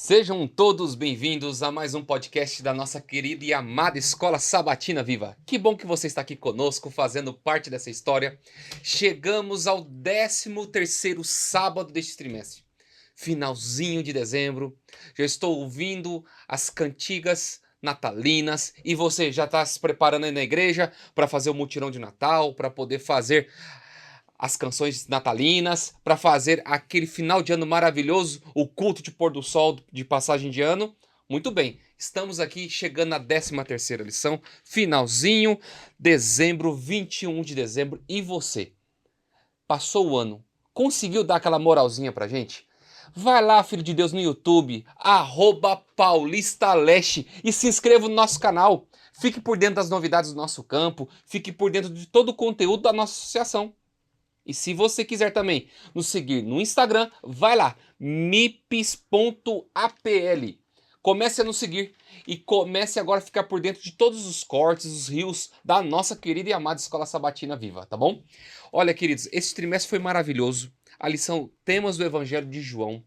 Sejam todos bem-vindos a mais um podcast da nossa querida e amada Escola Sabatina Viva. Que bom que você está aqui conosco, fazendo parte dessa história. Chegamos ao 13º sábado deste trimestre. Finalzinho de dezembro. Já estou ouvindo as cantigas natalinas. E você já está se preparando aí na igreja para fazer o mutirão de Natal, para poder fazer as canções natalinas, para fazer aquele final de ano maravilhoso, o culto de pôr do sol de passagem de ano. Muito bem, estamos aqui chegando na 13ª lição, finalzinho, dezembro, 21 de dezembro. E você? Passou o ano, conseguiu dar aquela moralzinha pra gente? Vai lá, filho de Deus, no YouTube, @paulistaleste, e se inscreva no nosso canal. Fique por dentro das novidades do nosso campo, fique por dentro de todo o conteúdo da nossa associação. E se você quiser também nos seguir no Instagram, vai lá, mips.apl. Comece a nos seguir e comece agora a ficar por dentro de todos os cortes, os rios da nossa querida e amada Escola Sabatina Viva, tá bom? Olha, queridos, esse trimestre foi maravilhoso. A lição Temas do Evangelho de João.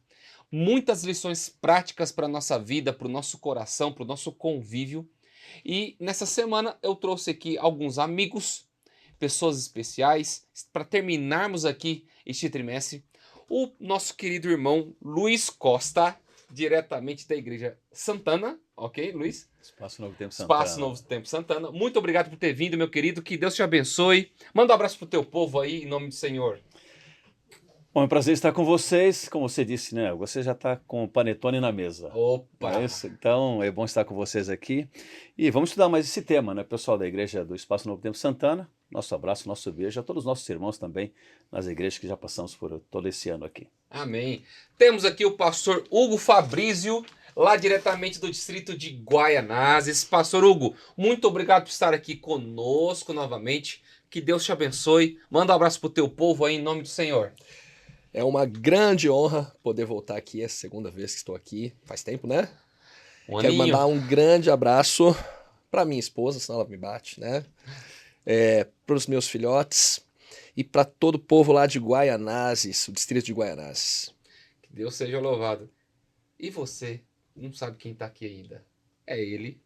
Muitas lições práticas para a nossa vida, para o nosso coração, para o nosso convívio. E nessa semana eu trouxe aqui alguns amigos, pessoas especiais, para terminarmos aqui este trimestre. O nosso querido irmão Luiz Costa, diretamente da Igreja Santana, ok, Luiz? Espaço Novo Tempo Santana. Espaço Novo Tempo Santana. Muito obrigado por ter vindo, meu querido, que Deus te abençoe. Manda um abraço pro teu povo aí, em nome do Senhor. Bom, é um prazer estar com vocês. Como você disse, né? Você já está com o panetone na mesa. Opa! Não é isso? Então, é bom estar com vocês aqui. E vamos estudar mais esse tema, né? Pessoal da Igreja do Espaço Novo Tempo Santana, nosso abraço, nosso beijo a todos os nossos irmãos também nas igrejas que já passamos por todo esse ano aqui. Amém. Temos aqui o pastor Hugo Fabrício, lá diretamente do distrito de Guaianazes. Pastor Hugo, muito obrigado por estar aqui conosco novamente. Que Deus te abençoe. Manda um abraço pro teu povo aí, em nome do Senhor. É uma grande honra poder voltar aqui, é a segunda vez que estou aqui. Faz tempo, né? Quero mandar um grande abraço para minha esposa, senão ela me bate, né? Para os meus filhotes e para todo o povo lá de Guaianazes, o distrito de Guaianazes. Que Deus seja louvado. E você não sabe quem está aqui ainda? É ele,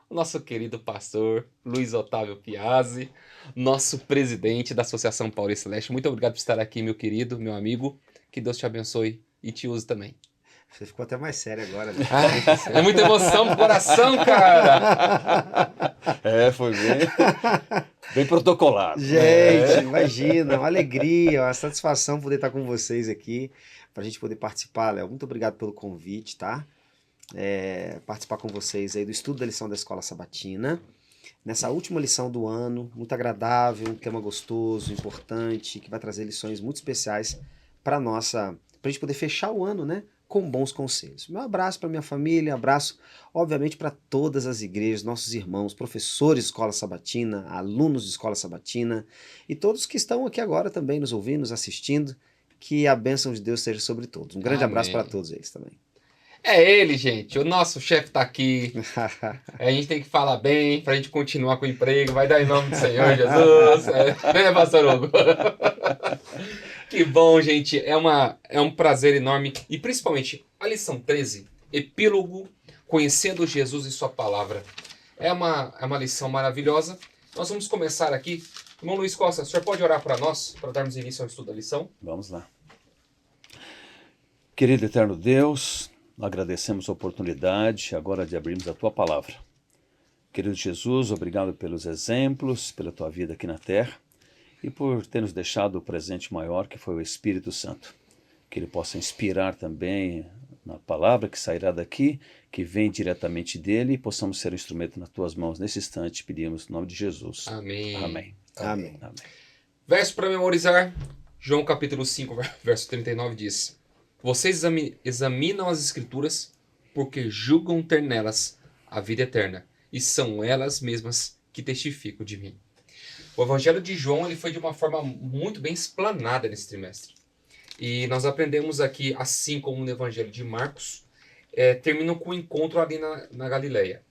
o nosso querido pastor Luiz Otávio Piazzi, nosso presidente da Associação Paulista Leste. Muito obrigado por estar aqui, meu querido, meu amigo. Que Deus te abençoe e te use também. Você ficou até mais sério agora, né? É muita emoção pro coração, cara. Foi bem protocolado. Gente, imagina, uma alegria, uma satisfação poder estar com vocês aqui, para a gente poder participar, Léo. Muito obrigado pelo convite, tá? Participar com vocês aí do estudo da lição da Escola Sabatina. Nessa última lição do ano, muito agradável, um tema gostoso, importante, que vai trazer lições muito especiais para a gente poder fechar o ano, né? Com bons conselhos. Meu abraço para minha família, abraço, obviamente, para todas as igrejas, nossos irmãos, professores de Escola Sabatina, alunos de Escola Sabatina e todos que estão aqui agora também nos ouvindo, nos assistindo. Que a bênção de Deus seja sobre todos. Um grande abraço para todos eles também. É ele, gente. O nosso chefe tá aqui. A gente tem que falar bem pra gente continuar com o emprego. Vai dar em nome do Senhor Jesus. Né, pastor Hugo? Que bom, gente. É um prazer enorme. E principalmente a lição 13, epílogo, conhecendo Jesus e sua palavra. É uma lição maravilhosa. Nós vamos começar aqui. Irmão Luiz Costa, o senhor pode orar para nós, para darmos início ao estudo da lição? Vamos lá. Querido eterno Deus, agradecemos a oportunidade agora de abrirmos a Tua Palavra. Querido Jesus, obrigado pelos exemplos, pela Tua vida aqui na Terra e por ter nos deixado o presente maior que foi o Espírito Santo. Que Ele possa inspirar também na palavra que sairá daqui, que vem diretamente dEle e possamos ser um instrumento nas Tuas mãos nesse instante, pedimos no nome de Jesus. Amém. Amém. Amém. Amém. Verso para memorizar, João capítulo 5, verso 39 diz: Vocês examinam as Escrituras porque julgam ter nelas a vida eterna, e são elas mesmas que testificam de mim. O Evangelho de João ele foi de uma forma muito bem explanada nesse trimestre. E nós aprendemos aqui, assim como no Evangelho de Marcos, terminam com o encontro ali na Galileia.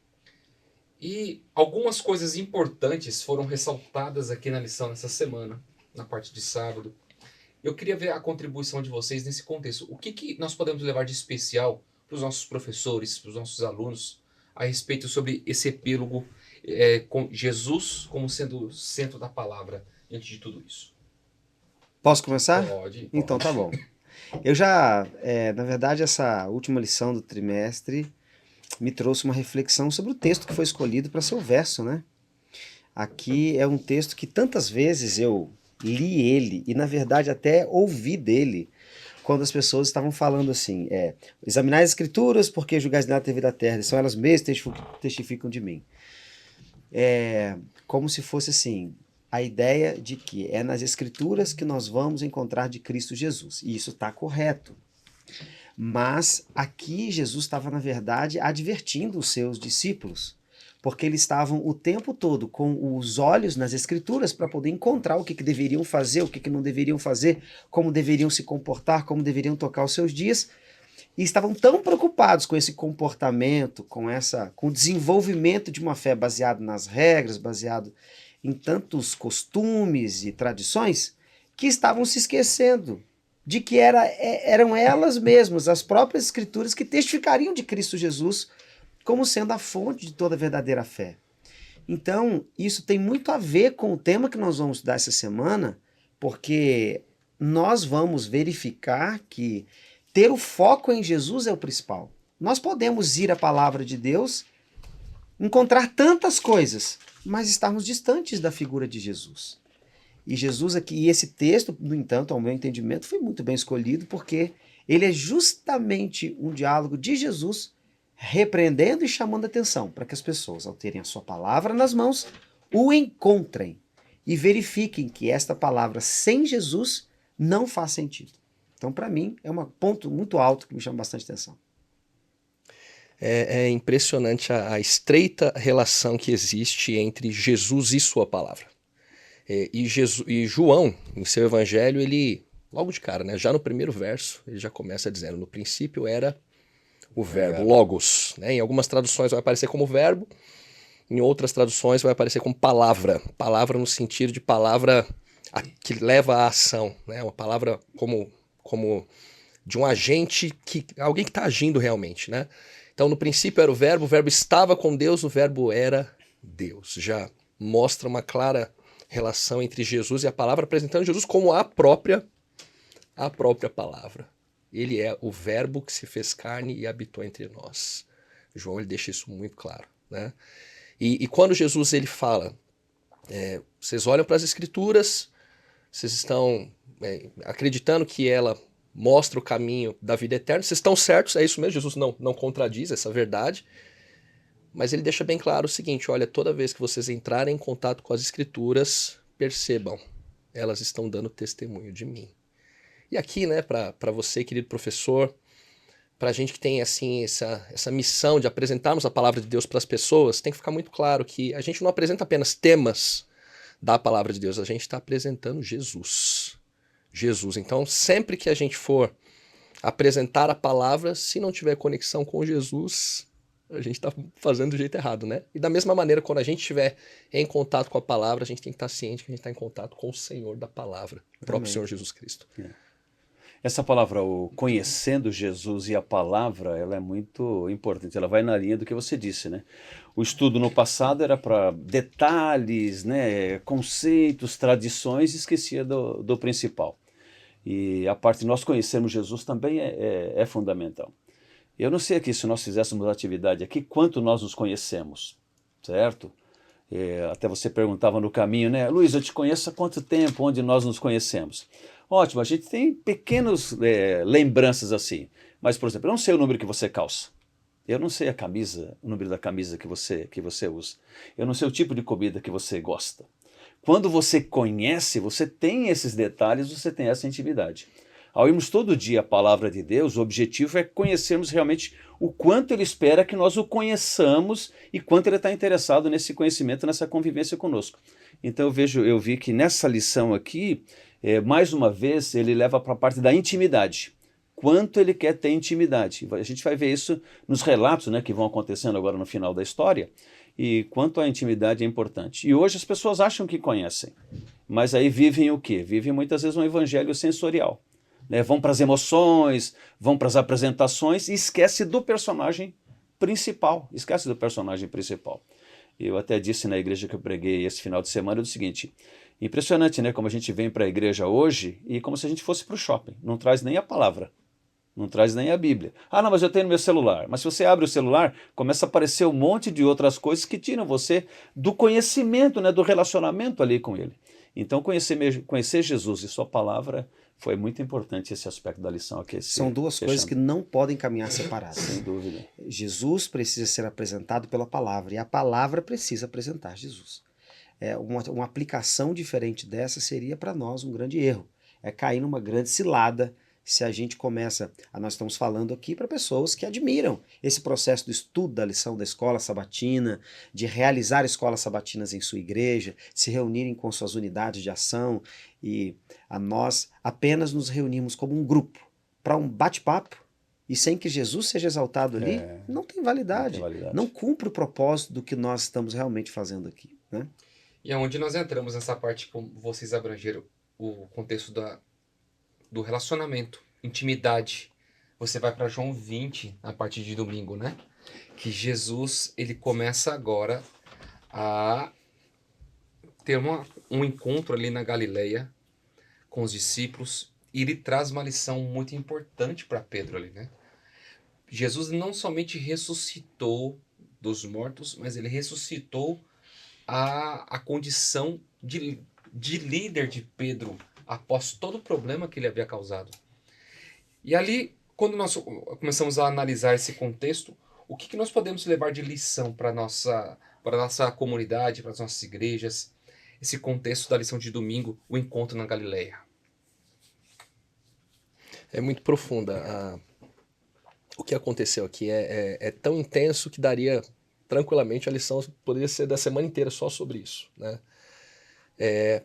E algumas coisas importantes foram ressaltadas aqui na lição nessa semana, na parte de sábado. Eu queria ver a contribuição de vocês nesse contexto. O que nós podemos levar de especial para os nossos professores, para os nossos alunos, a respeito sobre esse epílogo, com Jesus como sendo o centro da palavra diante de tudo isso? Posso começar? Pode. Então tá bom. Eu já, na verdade, essa última lição do trimestre me trouxe uma reflexão sobre o texto que foi escolhido para ser o verso, né? Aqui é um texto que tantas vezes eu li ele e, na verdade, até ouvi dele quando as pessoas estavam falando assim, examinar as escrituras porque julgais nada ter vida da terra, são elas mesmas que testificam de mim. Como se fosse assim, a ideia de que é nas escrituras que nós vamos encontrar de Cristo Jesus, e isso está correto. Mas aqui Jesus estava, na verdade, advertindo os seus discípulos, porque eles estavam o tempo todo com os olhos nas escrituras para poder encontrar o que deveriam fazer, o que não deveriam fazer, como deveriam se comportar, como deveriam tocar os seus dias, e estavam tão preocupados com esse comportamento, com o desenvolvimento de uma fé baseada nas regras, baseado em tantos costumes e tradições, que estavam se esquecendo de que eram elas mesmas, as próprias escrituras, que testificariam de Cristo Jesus como sendo a fonte de toda a verdadeira fé. Então, isso tem muito a ver com o tema que nós vamos estudar essa semana, porque nós vamos verificar que ter o foco em Jesus é o principal. Nós podemos ir à palavra de Deus, encontrar tantas coisas, mas estarmos distantes da figura de Jesus. E Jesus aqui, e esse texto, no entanto, ao meu entendimento, foi muito bem escolhido, porque ele é justamente um diálogo de Jesus repreendendo e chamando a atenção para que as pessoas, ao terem a sua palavra nas mãos, o encontrem e verifiquem que esta palavra sem Jesus não faz sentido. Então, para mim, é um ponto muito alto que me chama bastante atenção. É impressionante a estreita relação que existe entre Jesus e sua palavra. E João, em seu evangelho, ele, logo de cara, né, já no primeiro verso, ele já começa dizendo, no princípio era o verbo, logos. Né? Em algumas traduções vai aparecer como verbo, em outras traduções vai aparecer como palavra. Palavra no sentido de palavra que leva à ação. Né? Uma palavra como de um agente, alguém que está agindo realmente. Né? Então, no princípio era o verbo estava com Deus, o verbo era Deus. Já mostra uma clara relação entre Jesus e a palavra, apresentando Jesus como a própria palavra. Ele é o verbo que se fez carne e habitou entre nós. João ele deixa isso muito claro. Né? E quando Jesus ele fala, vocês olham para as escrituras, vocês estão acreditando que ela mostra o caminho da vida eterna, vocês estão certos, é isso mesmo, Jesus não contradiz essa verdade, mas ele deixa bem claro o seguinte, olha, toda vez que vocês entrarem em contato com as escrituras, percebam, elas estão dando testemunho de mim. E aqui, né, para você, querido professor, para a gente que tem assim essa missão de apresentarmos a palavra de Deus para as pessoas, tem que ficar muito claro que a gente não apresenta apenas temas da palavra de Deus, a gente está apresentando Jesus. Então, sempre que a gente for apresentar a palavra, se não tiver conexão com Jesus, a gente está fazendo do jeito errado, né? E da mesma maneira, quando a gente estiver em contato com a palavra, a gente tem que estar ciente que a gente está em contato com o Senhor da palavra, o próprio Senhor Jesus Cristo. Essa palavra, o conhecendo Jesus e a palavra, ela é muito importante. Ela vai na linha do que você disse, né? O estudo no passado era para detalhes, né? Conceitos, tradições, e esquecia do principal. E a parte de nós conhecermos Jesus também é fundamental. Eu não sei aqui, se nós fizéssemos atividade aqui, quanto nós nos conhecemos, certo? Até você perguntava no caminho, né? Luiz, eu te conheço há quanto tempo, onde nós nos conhecemos? Ótimo, a gente tem pequenas lembranças assim. Mas, por exemplo, eu não sei o número que você calça. Eu não sei o número da camisa que você usa. Eu não sei o tipo de comida que você gosta. Quando você conhece, você tem esses detalhes, você tem essa intimidade. Ao irmos todo dia a palavra de Deus, o objetivo é conhecermos realmente o quanto Ele espera que nós o conheçamos e quanto Ele está interessado nesse conhecimento, nessa convivência conosco. Então eu vi que nessa lição aqui, mais uma vez, ele leva para a parte da intimidade. Quanto ele quer ter intimidade. A gente vai ver isso nos relatos, né, que vão acontecendo agora no final da história, e quanto a intimidade é importante. E hoje as pessoas acham que conhecem, mas aí vivem o quê? Vivem muitas vezes um evangelho sensorial. né? Vão para as emoções, vão para as apresentações e esquece do personagem principal. Esquece do personagem principal. Eu até disse na igreja que eu preguei esse final de semana o seguinte: impressionante, né? Como a gente vem para a igreja hoje e como se a gente fosse para o shopping. Não traz nem a palavra. Não traz nem a Bíblia. Ah, não, mas eu tenho no meu celular. Mas se você abre o celular, começa a aparecer um monte de outras coisas que tiram você do conhecimento, né, do relacionamento ali com ele. Então, conhecer Jesus e sua palavra foi muito importante, esse aspecto da lição aqui. São duas coisas que não podem caminhar separadas. Sem dúvida. Jesus precisa ser apresentado pela palavra e a palavra precisa apresentar Jesus. Uma aplicação diferente dessa seria para nós um grande erro. É cair numa grande cilada se a gente começa, nós estamos falando aqui para pessoas que admiram esse processo do estudo da lição da escola sabatina, de realizar escolas sabatinas em sua igreja, se reunirem com suas unidades de ação e nós apenas nos reunimos como um grupo para um bate-papo e sem que Jesus seja exaltado ali, não tem validade, não cumpre o propósito do que nós estamos realmente fazendo aqui, né? E aonde nós entramos nessa parte, como vocês abrangeram o contexto do relacionamento, intimidade. Você vai para João 20, a partir de domingo, né? Que Jesus, ele começa agora a ter um encontro ali na Galileia com os discípulos e ele traz uma lição muito importante para Pedro ali, né? Jesus não somente ressuscitou dos mortos, mas ele ressuscitou a condição de líder de Pedro, após todo o problema que ele havia causado. E ali, quando nós começamos a analisar esse contexto, o que nós podemos levar de lição para a nossa comunidade, para as nossas igrejas, esse contexto da lição de domingo, o encontro na Galileia? É muito profunda. O que aconteceu aqui é tão intenso que daria tranquilamente a lição, poderia ser da semana inteira só sobre isso, né?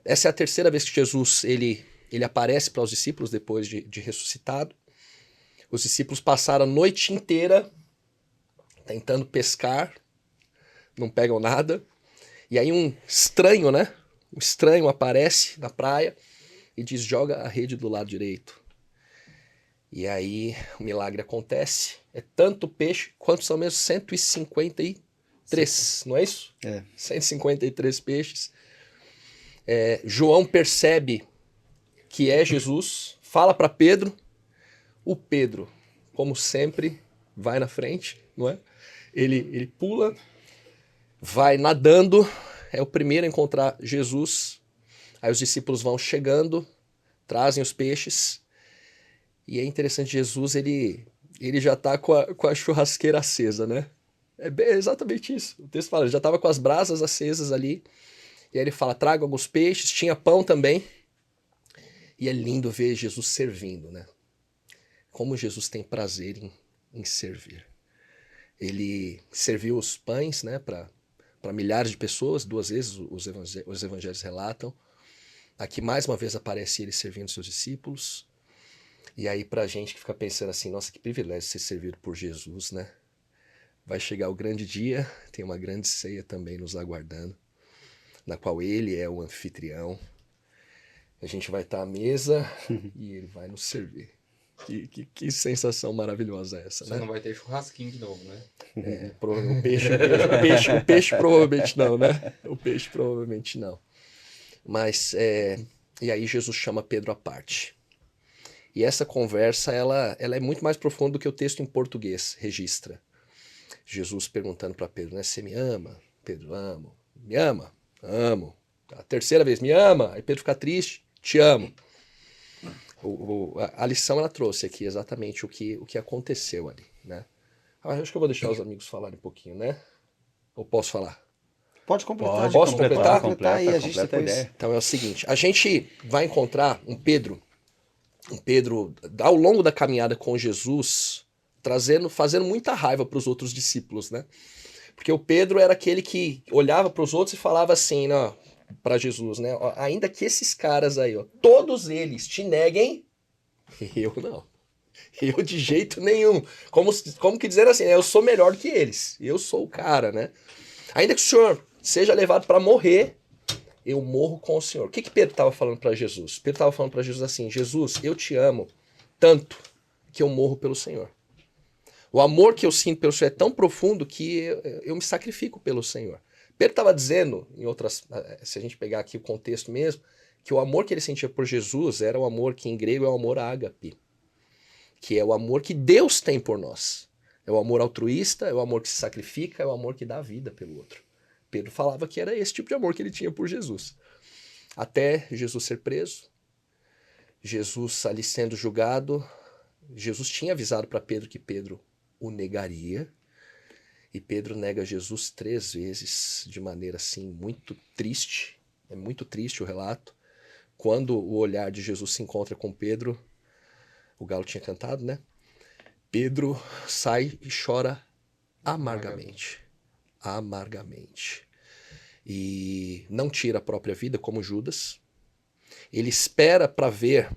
Essa é a terceira vez que Jesus ele aparece para os discípulos depois de ressuscitado. Os discípulos passaram a noite inteira tentando pescar, não pegam nada. E aí um estranho, né? Um estranho aparece na praia e diz: joga a rede do lado direito. E aí o milagre acontece. É tanto peixe, quanto são mesmo? 153, não é isso? 153 peixes. João percebe que é Jesus, fala para Pedro. O Pedro, como sempre, vai na frente, não é? Ele pula, vai nadando, é o primeiro a encontrar Jesus. Aí os discípulos vão chegando, trazem os peixes. E é interessante, Jesus ele já está com a churrasqueira acesa, né? É exatamente isso. O texto fala, ele já estava com as brasas acesas ali. E aí ele fala, traga alguns peixes, tinha pão também. E é lindo ver Jesus servindo, né? Como Jesus tem prazer em servir. Ele serviu os pães, né, para milhares de pessoas, 2 vezes os evangelhos relatam. Aqui mais uma vez aparece ele servindo seus discípulos. E aí pra gente que fica pensando assim, nossa, que privilégio ser servido por Jesus, né? Vai chegar o grande dia, tem uma grande ceia também nos aguardando, na qual ele é o anfitrião. A gente vai estar à mesa e ele vai nos servir. Que sensação maravilhosa é essa, Você né? não vai ter churrasquinho de novo, né? O peixe provavelmente não, né? O peixe provavelmente não. Mas, e aí Jesus chama Pedro à parte. E essa conversa, ela é muito mais profunda do que o texto em português registra. Jesus perguntando para Pedro, né? Você me ama? Pedro, amo. Me ama? Amo. A terceira vez, me ama? Aí Pedro fica triste, te amo. A lição ela trouxe aqui exatamente o que aconteceu ali, né? Acho que eu vou deixar os amigos falarem um pouquinho, né? Ou posso falar? Pode completar. Posso completar? Completar aí, a gente depois... Então é o seguinte, a gente vai encontrar um Pedro ao longo da caminhada com Jesus, fazendo muita raiva para os outros discípulos, né? Porque o Pedro era aquele que olhava para os outros e falava assim, para Jesus, né? Ó, ainda que esses caras aí, ó, todos eles te neguem, eu não. Eu de jeito nenhum. Como que dizer assim, né? Eu sou melhor que eles. Eu sou o cara, né? Ainda que o senhor seja levado para morrer, eu morro com o senhor. O que Pedro estava falando para Jesus? Pedro estava falando para Jesus assim, Jesus, eu te amo tanto que eu morro pelo Senhor. O amor que eu sinto pelo Senhor é tão profundo que eu me sacrifico pelo Senhor. Pedro estava dizendo, se a gente pegar aqui o contexto mesmo, que o amor que ele sentia por Jesus era o amor que em grego é o amor ágape, que é o amor que Deus tem por nós. É o amor altruísta, é o amor que se sacrifica, é o amor que dá vida pelo outro. Pedro falava que era esse tipo de amor que ele tinha por Jesus. Até Jesus ser preso, Jesus ali sendo julgado, Jesus tinha avisado para Pedro que Pedro o negaria, e Pedro nega Jesus 3 vezes de maneira assim muito triste. É muito triste o relato. Quando o olhar de Jesus se encontra com Pedro, o galo tinha cantado, né? Pedro sai e chora amargamente. Amargamente. E não tira a própria vida como Judas. Ele espera para ver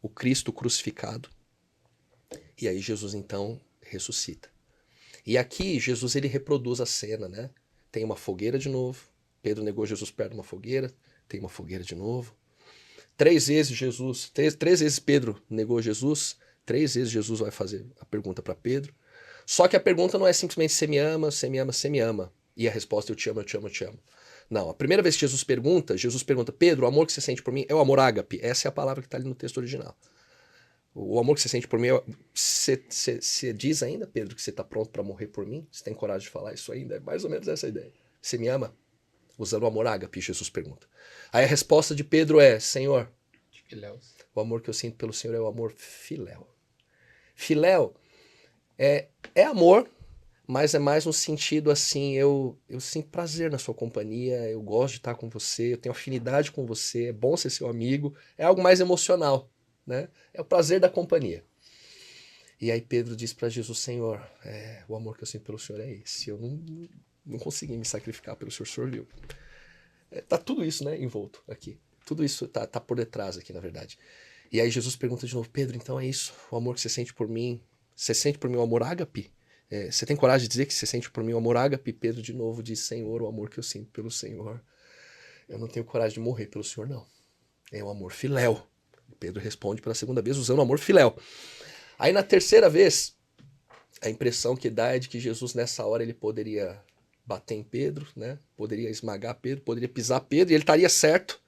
o Cristo crucificado. E aí Jesus então ressuscita. E aqui Jesus ele reproduz a cena, né? Tem uma fogueira de novo. Pedro negou Jesus perto de uma fogueira. Tem uma fogueira de novo. 3 vezes Jesus, três vezes Pedro negou Jesus. 3 vezes Jesus vai fazer a pergunta para Pedro. Só que a pergunta não é simplesmente você me ama, você me ama, você me ama. E a resposta eu te amo, eu te amo, eu te amo. Não, a primeira vez que Jesus pergunta, Pedro, o amor que você sente por mim é o amor ágape. Essa é a palavra que está ali no texto original. O amor que você sente por mim, você diz ainda, Pedro, que você está pronto para morrer por mim? Você tem coragem de falar isso ainda? É mais ou menos essa a ideia. Você me ama? Usando o amor ágape, Jesus pergunta. Aí a resposta de Pedro é, Senhor, o amor que eu sinto pelo Senhor é o amor filéu. Filéu é amor, mas é mais no sentido assim, eu sinto prazer na sua companhia, eu gosto de estar com você, eu tenho afinidade com você, é bom ser seu amigo, é algo mais emocional, né? É o prazer da companhia. E aí Pedro diz para Jesus, Senhor, o amor que eu sinto pelo Senhor é esse, eu não consegui me sacrificar pelo Senhor, o Senhor viu. Tá tudo isso, né, envolto aqui, tudo isso tá por detrás aqui, na verdade. E aí Jesus pergunta de novo, Pedro, então é isso, o amor que você sente por mim, você sente por mim o amor ágape? Você tem coragem de dizer que você sente por mim o amor ágape? Pedro de novo diz, Senhor, o amor que eu sinto pelo Senhor, eu não tenho coragem de morrer pelo Senhor, não. É o amor filéu. Pedro responde pela segunda vez usando o amor filéu. Aí na terceira vez, a impressão que dá é de que Jesus nessa hora ele poderia bater em Pedro, né? Poderia esmagar Pedro, poderia pisar Pedro, e ele estaria certo.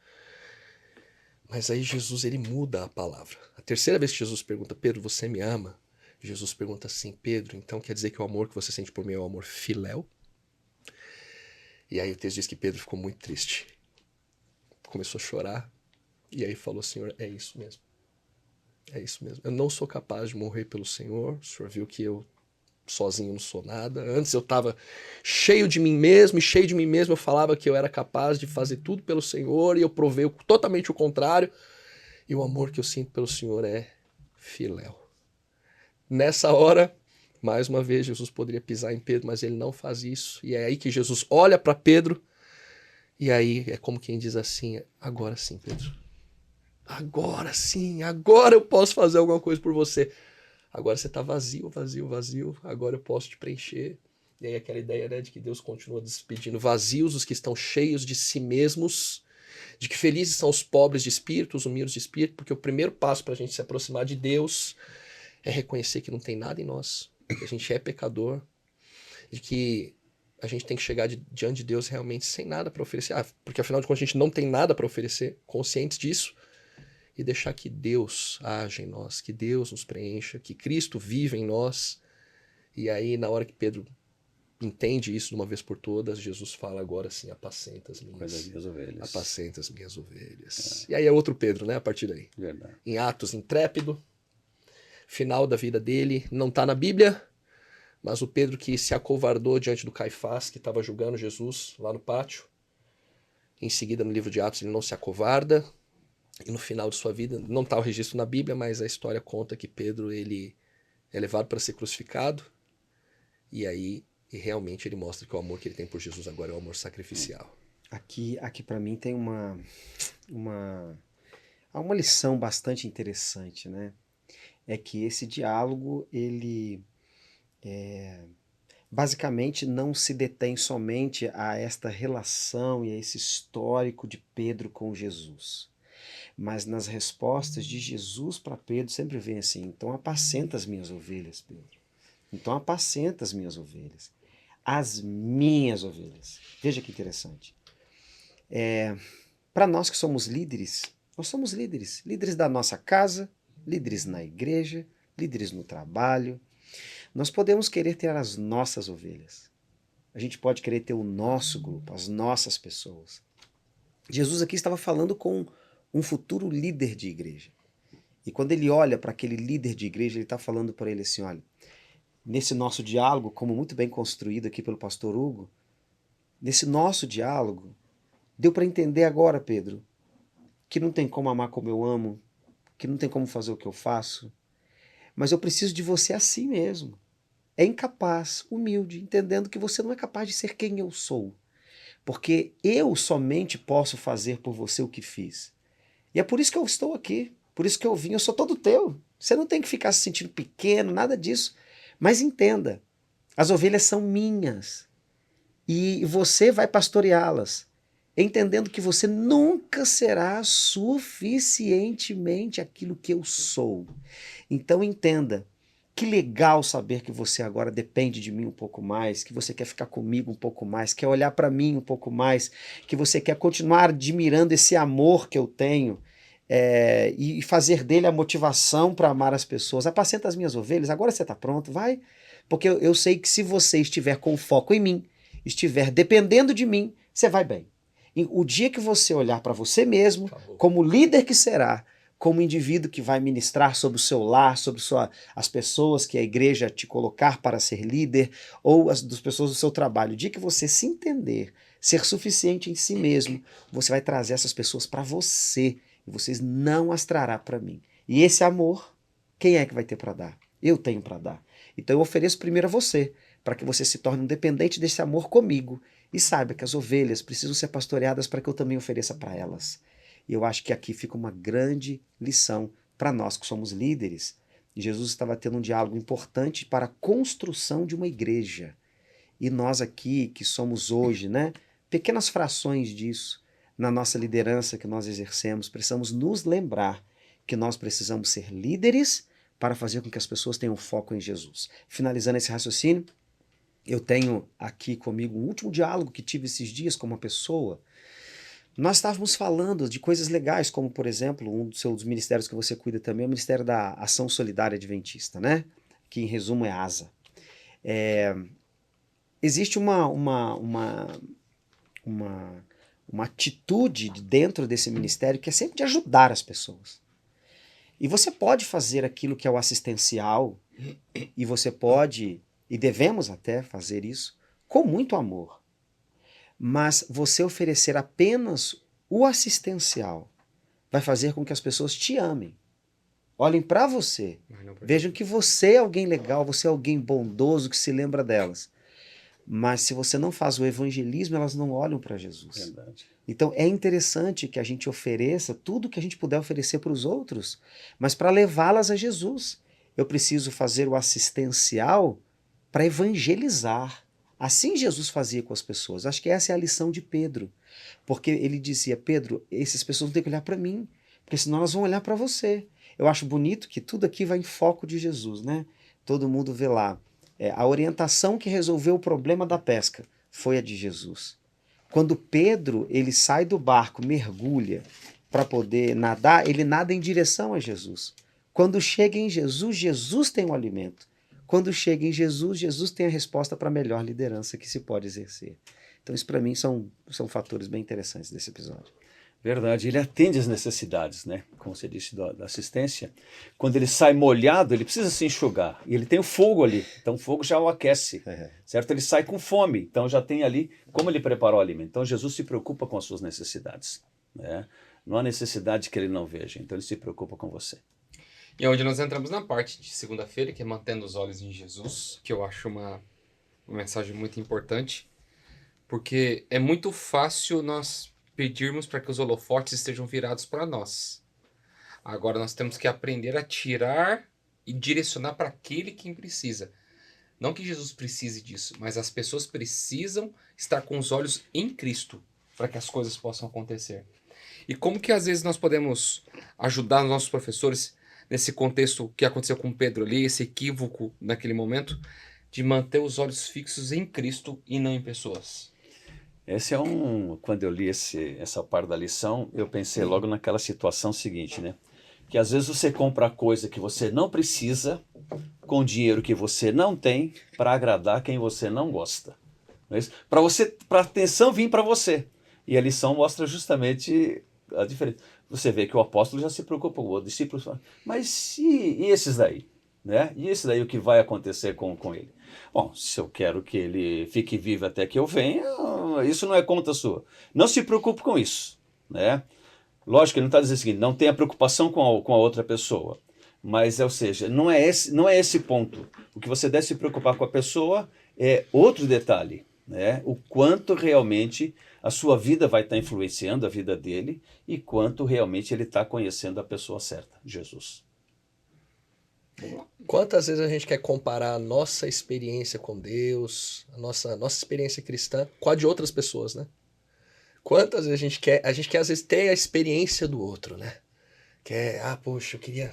Mas aí Jesus ele muda a palavra. A terceira vez que Jesus pergunta, Pedro, você me ama? Jesus pergunta assim, Pedro, então quer dizer que o amor que você sente por mim é o amor filéu? E aí o texto diz que Pedro ficou muito triste. Começou a chorar. E aí falou, Senhor, é isso mesmo. É isso mesmo. Eu não sou capaz de morrer pelo Senhor. O Senhor viu que eu sozinho não sou nada. Antes eu estava cheio de mim mesmo, e cheio de mim mesmo eu falava que eu era capaz de fazer tudo pelo Senhor, e eu provei totalmente o contrário. E o amor que eu sinto pelo Senhor é filéu. Nessa hora, mais uma vez, Jesus poderia pisar em Pedro, mas ele não faz isso. E é aí que Jesus olha para Pedro, e aí é como quem diz assim, agora sim, Pedro. Agora sim, agora eu posso fazer alguma coisa por você. Agora você está vazio, vazio, vazio, agora eu posso te preencher. E aí aquela ideia, né, de que Deus continua despedindo vazios os que estão cheios de si mesmos, de que felizes são os pobres de espírito, os humildes de espírito, porque o primeiro passo para a gente se aproximar de Deus é reconhecer que não tem nada em nós, que a gente é pecador, de que a gente tem que chegar diante de Deus realmente sem nada para oferecer, porque afinal de contas a gente não tem nada para oferecer, conscientes disso, e deixar que Deus haja em nós, que Deus nos preencha, que Cristo vive em nós. E aí, na hora que Pedro entende isso de uma vez por todas, Jesus fala agora assim, apacenta as minhas ovelhas. Apacenta as minhas ovelhas. E aí é outro Pedro, né, a partir daí. Verdade. Em Atos, intrépido, final da vida dele, não está na Bíblia, mas o Pedro que se acovardou diante do Caifás, que estava julgando Jesus lá no pátio. Em seguida, no livro de Atos, ele não se acovarda. E no final de sua vida, não está o registro na Bíblia, mas a história conta que Pedro ele é levado para ser crucificado. E aí, realmente, ele mostra que o amor que ele tem por Jesus agora é o amor sacrificial. Aqui para mim tem uma lição bastante interessante, né? É que esse diálogo, ele basicamente não se detém somente a esta relação e a esse histórico de Pedro com Jesus. Mas nas respostas de Jesus para Pedro sempre vem assim: então apacenta as minhas ovelhas, Pedro. Então apacenta as minhas ovelhas. As minhas ovelhas. Veja que interessante. Para nós que somos líderes, nós somos líderes. Líderes da nossa casa, líderes na igreja, líderes no trabalho. Nós podemos querer ter as nossas ovelhas. A gente pode querer ter o nosso grupo, as nossas pessoas. Jesus aqui estava falando com um futuro líder de igreja. E quando ele olha para aquele líder de igreja, ele está falando para ele assim: olha, nesse nosso diálogo, como muito bem construído aqui pelo pastor Hugo, nesse nosso diálogo, deu para entender agora, Pedro, que não tem como amar como eu amo, que não tem como fazer o que eu faço, mas eu preciso de você assim mesmo. É incapaz, humilde, entendendo que você não é capaz de ser quem eu sou. Porque eu somente posso fazer por você o que fiz. E é por isso que eu estou aqui, por isso que eu vim, eu sou todo teu. Você não tem que ficar se sentindo pequeno, nada disso. Mas entenda, as ovelhas são minhas e você vai pastoreá-las, entendendo que você nunca será suficientemente aquilo que eu sou. Então entenda, que legal saber que você agora depende de mim um pouco mais, que você quer ficar comigo um pouco mais, quer olhar para mim um pouco mais, que você quer continuar admirando esse amor que eu tenho e fazer dele a motivação para amar as pessoas. Apacenta as minhas ovelhas, agora você está pronto, vai. Porque eu sei que se você estiver com foco em mim, estiver dependendo de mim, você vai bem. E o dia que você olhar para você mesmo, como líder que será, como indivíduo que vai ministrar sobre o seu lar, sobre as pessoas que a igreja te colocar para ser líder, ou as pessoas do seu trabalho. O dia que você se entender, ser suficiente em si mesmo, você vai trazer essas pessoas para você, e vocês não as trará para mim. E esse amor, quem é que vai ter para dar? Eu tenho para dar. Então eu ofereço primeiro a você, para que você se torne um dependente desse amor comigo, e saiba que as ovelhas precisam ser pastoreadas para que eu também ofereça para elas. E eu acho que aqui fica uma grande lição para nós que somos líderes. E Jesus estava tendo um diálogo importante para a construção de uma igreja. E nós aqui, que somos hoje, pequenas frações disso, na nossa liderança que nós exercemos, precisamos nos lembrar que nós precisamos ser líderes para fazer com que as pessoas tenham foco em Jesus. Finalizando esse raciocínio, eu tenho aqui comigo um último diálogo que tive esses dias com uma pessoa. Nós estávamos falando de coisas legais, como, por exemplo, um dos ministérios que você cuida também é o Ministério da Ação Solidária Adventista, que em resumo é ASA. Existe uma atitude dentro desse ministério que é sempre de ajudar as pessoas. E você pode fazer aquilo que é o assistencial, e você pode, e devemos até fazer isso, com muito amor. Mas você oferecer apenas o assistencial vai fazer com que as pessoas te amem. Olhem para você, vejam que você é alguém legal, você é alguém bondoso que se lembra delas. Mas se você não faz o evangelismo, elas não olham para Jesus. Verdade. Então é interessante que a gente ofereça tudo que a gente puder oferecer para os outros, mas para levá-las a Jesus. Eu preciso fazer o assistencial para evangelizar. Assim Jesus fazia com as pessoas. Acho que essa é a lição de Pedro. Porque ele dizia: Pedro, essas pessoas não têm que olhar para mim, porque senão elas vão olhar para você. Eu acho bonito que tudo aqui vai em foco de Jesus, Todo mundo vê lá. A orientação que resolveu o problema da pesca foi a de Jesus. Quando Pedro ele sai do barco, mergulha para poder nadar, ele nada em direção a Jesus. Quando chega em Jesus, Jesus tem o alimento. Quando chega em Jesus, Jesus tem a resposta para a melhor liderança que se pode exercer. Então isso para mim são fatores bem interessantes desse episódio. Verdade, ele atende às necessidades, Como você disse, da assistência. Quando ele sai molhado, ele precisa se enxugar. E ele tem o fogo ali, então o fogo já o aquece, certo? Ele sai com fome, então já tem ali como ele preparou o alimento. Então Jesus se preocupa com as suas necessidades, Não há necessidade que ele não veja, então ele se preocupa com você. E onde nós entramos na parte de segunda-feira, que é mantendo os olhos em Jesus, que eu acho uma mensagem muito importante, porque é muito fácil nós pedirmos para que os holofotes estejam virados para nós. Agora nós temos que aprender a tirar e direcionar para aquele quem precisa. Não que Jesus precise disso, mas as pessoas precisam estar com os olhos em Cristo para que as coisas possam acontecer. E como que às vezes nós podemos ajudar os nossos professores nesse contexto que aconteceu com Pedro ali, esse equívoco naquele momento, de manter os olhos fixos em Cristo e não em pessoas? Esse é quando eu li essa parte da lição, eu pensei logo naquela situação seguinte, né? Que às vezes você compra coisa que você não precisa, com dinheiro que você não tem, para agradar quem você não gosta. Não é isso? Para a atenção vir para você. E a lição mostra justamente a diferença. Você vê que o apóstolo já se preocupa com o outro, discípulo fala, mas e esses daí? Né? E esse daí o que vai acontecer com ele? Bom, se eu quero que ele fique vivo até que eu venha, isso não é conta sua. Não se preocupe com isso, né? Lógico que ele não está dizendo o seguinte, não tenha preocupação com a outra pessoa, mas, ou seja, não é esse ponto. O que você deve se preocupar com a pessoa é outro detalhe, né? O quanto realmente a sua vida vai estar influenciando a vida dele e quanto realmente ele está conhecendo a pessoa certa, Jesus. Quantas vezes a gente quer comparar a nossa experiência com Deus, a nossa experiência cristã, com a de outras pessoas, né? Quantas vezes a gente quer às vezes ter a experiência do outro, né? Quer, poxa, eu queria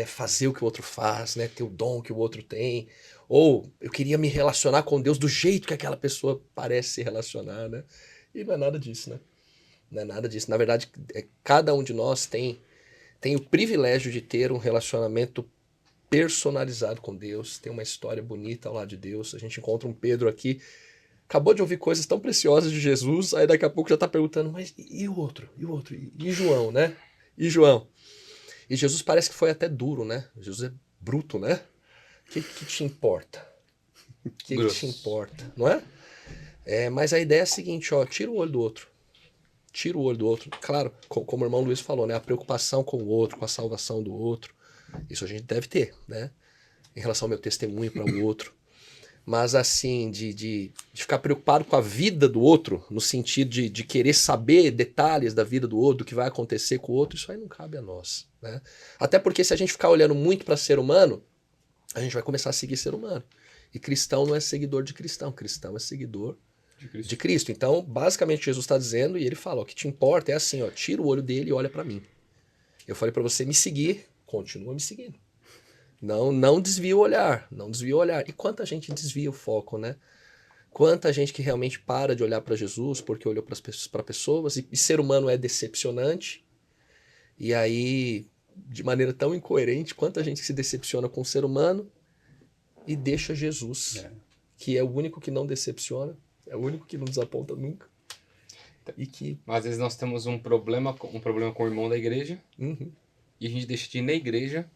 fazer o que o outro faz, né? Ter o dom que o outro tem. Ou eu queria me relacionar com Deus do jeito que aquela pessoa parece se relacionar, né? E não é nada disso, né? Não é nada disso. Na verdade, cada um de nós tem o privilégio de ter um relacionamento personalizado com Deus, tem uma história bonita ao lado de Deus. A gente encontra um Pedro aqui, acabou de ouvir coisas tão preciosas de Jesus, aí daqui a pouco já está perguntando, mas e o outro? E o outro? E João, né? E João? E Jesus parece que foi até duro, né? Jesus é bruto, né? O que te importa? O que te importa? Não é? Mas a ideia é a seguinte, ó, tira o olho do outro. Tira o olho do outro. Claro, como o irmão Luiz falou, né? A preocupação com o outro, com a salvação do outro. Isso a gente deve ter, né? Em relação ao meu testemunho para o outro. Mas assim, de ficar preocupado com a vida do outro, no sentido de querer saber detalhes da vida do outro, do que vai acontecer com o outro, isso aí não cabe a nós, né? Até porque se a gente ficar olhando muito para ser humano, a gente vai começar a seguir ser humano. E cristão não é seguidor de cristão, cristão é seguidor de Cristo. Então, basicamente, Jesus está dizendo, e ele fala, o que te importa é assim, ó, tira o olho dele e olha para mim. Eu falei para você me seguir, continua me seguindo. Não desvia o olhar, não desvia o olhar. E quanta gente desvia o foco, né? Quanta gente que realmente para de olhar para Jesus porque olhou para pessoas, e ser humano é decepcionante. E aí, de maneira tão incoerente, quanta gente que se decepciona com o ser humano e deixa Jesus, que é o único que não decepciona, é o único que não desaponta nunca. Às vezes nós temos um problema com o irmão da igreja, e a gente deixa de ir na igreja,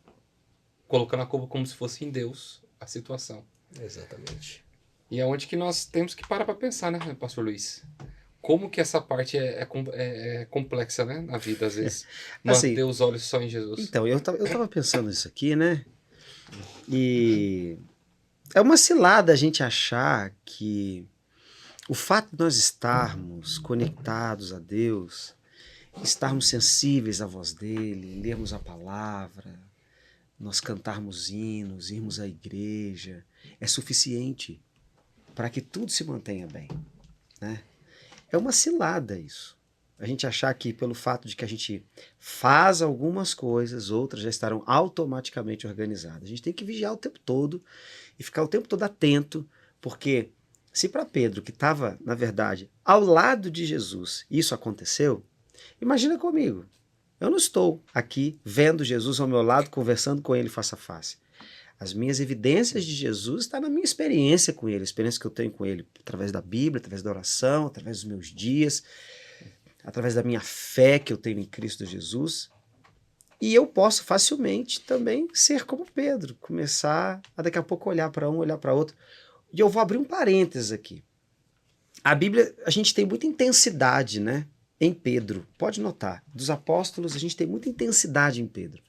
colocando a culpa como se fosse em Deus a situação. Exatamente. E é onde que nós temos que parar para pensar, né, pastor Luiz? Como que essa parte é complexa, né, na vida, às vezes. Manter assim, os olhos só em Jesus. Então, eu tava pensando nisso aqui, né? E é uma cilada a gente achar que o fato de nós estarmos conectados a Deus, estarmos sensíveis à voz dele, lermos a palavra, nós cantarmos hinos, irmos à igreja, é suficiente para que tudo se mantenha bem, né? É uma cilada isso. A gente achar que pelo fato de que a gente faz algumas coisas, outras já estarão automaticamente organizadas. A gente tem que vigiar o tempo todo e ficar o tempo todo atento, porque se para Pedro, que estava, na verdade, ao lado de Jesus, isso aconteceu, imagina comigo. Eu não estou aqui vendo Jesus ao meu lado, conversando com ele face a face. As minhas evidências de Jesus estão na minha experiência com ele, a experiência que eu tenho com ele através da Bíblia, através da oração, através dos meus dias, através da minha fé que eu tenho em Cristo Jesus. E eu posso facilmente também ser como Pedro, começar a daqui a pouco olhar para um, olhar para outro. E eu vou abrir um parênteses aqui. A Bíblia, a gente tem muita intensidade, né, em Pedro. Pode notar, dos apóstolos a gente tem muita intensidade em Pedro.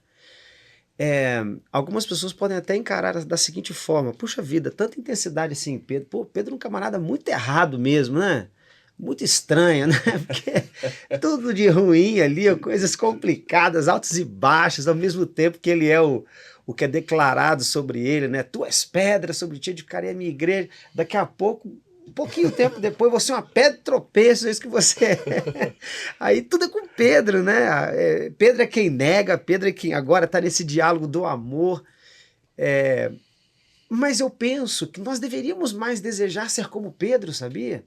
Algumas pessoas podem até encarar da seguinte forma: puxa vida, tanta intensidade assim em Pedro. Pô, Pedro é um camarada muito errado mesmo, né? Muito estranho, né? Porque tudo de ruim ali, coisas complicadas, altos e baixos, ao mesmo tempo que ele é o que é declarado sobre ele, né? Tu és pedra, sobre ti edificarei a minha igreja. Daqui a pouco, Um pouquinho tempo depois, você é uma pedra de tropeço, é isso que você é. Aí tudo é com Pedro, né? Pedro é quem nega, Pedro é quem agora está nesse diálogo do amor. Mas eu penso que nós deveríamos mais desejar ser como Pedro, sabia?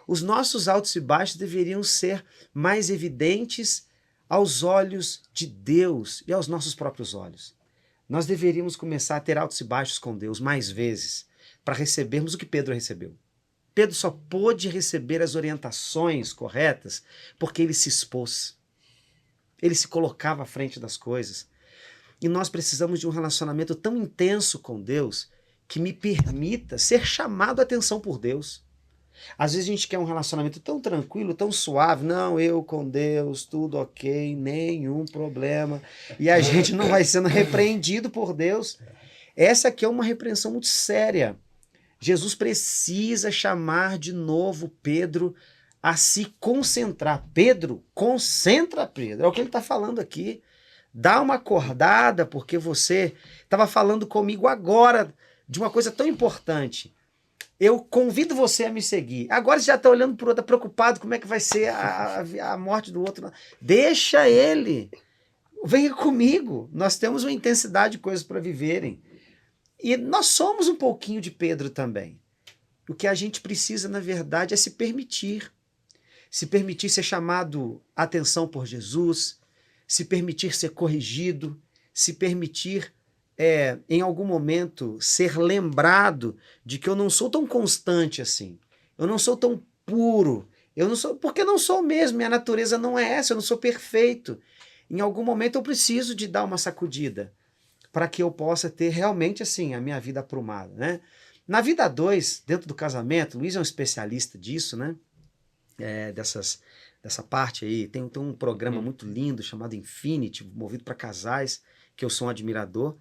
Os nossos altos e baixos deveriam ser mais evidentes aos olhos de Deus e aos nossos próprios olhos. Nós deveríamos começar a ter altos e baixos com Deus mais vezes, para recebermos o que Pedro recebeu. Pedro só pôde receber as orientações corretas porque ele se expôs. Ele se colocava à frente das coisas. E nós precisamos de um relacionamento tão intenso com Deus que me permita ser chamado a atenção por Deus. Às vezes a gente quer um relacionamento tão tranquilo, tão suave. Não, eu com Deus, tudo ok, nenhum problema. E a gente não vai sendo repreendido por Deus. Essa aqui é uma repreensão muito séria. Jesus precisa chamar de novo Pedro a se concentrar. Pedro, concentra, Pedro. É o que ele está falando aqui. Dá uma acordada, porque você estava falando comigo agora de uma coisa tão importante. Eu convido você a me seguir. Agora você já está olhando para o outro, preocupado como é que vai ser a morte do outro. Deixa ele. Venha comigo. Nós temos uma intensidade de coisas para viverem. E nós somos um pouquinho de Pedro também. O que a gente precisa, na verdade, é se permitir. Se permitir ser chamado a atenção por Jesus, se permitir ser corrigido, se permitir, em algum momento, ser lembrado de que eu não sou tão constante assim. Eu não sou tão puro. Eu não sou, porque não sou mesmo. Minha natureza não é essa. Eu não sou perfeito. Em algum momento eu preciso de dar uma sacudida, para que eu possa ter realmente assim a minha vida aprumada, né? Na vida 2, dentro do casamento, Luiz é um especialista disso, né? Dessa parte aí, tem um programa muito lindo chamado Infinity, movido para casais, que eu sou um admirador.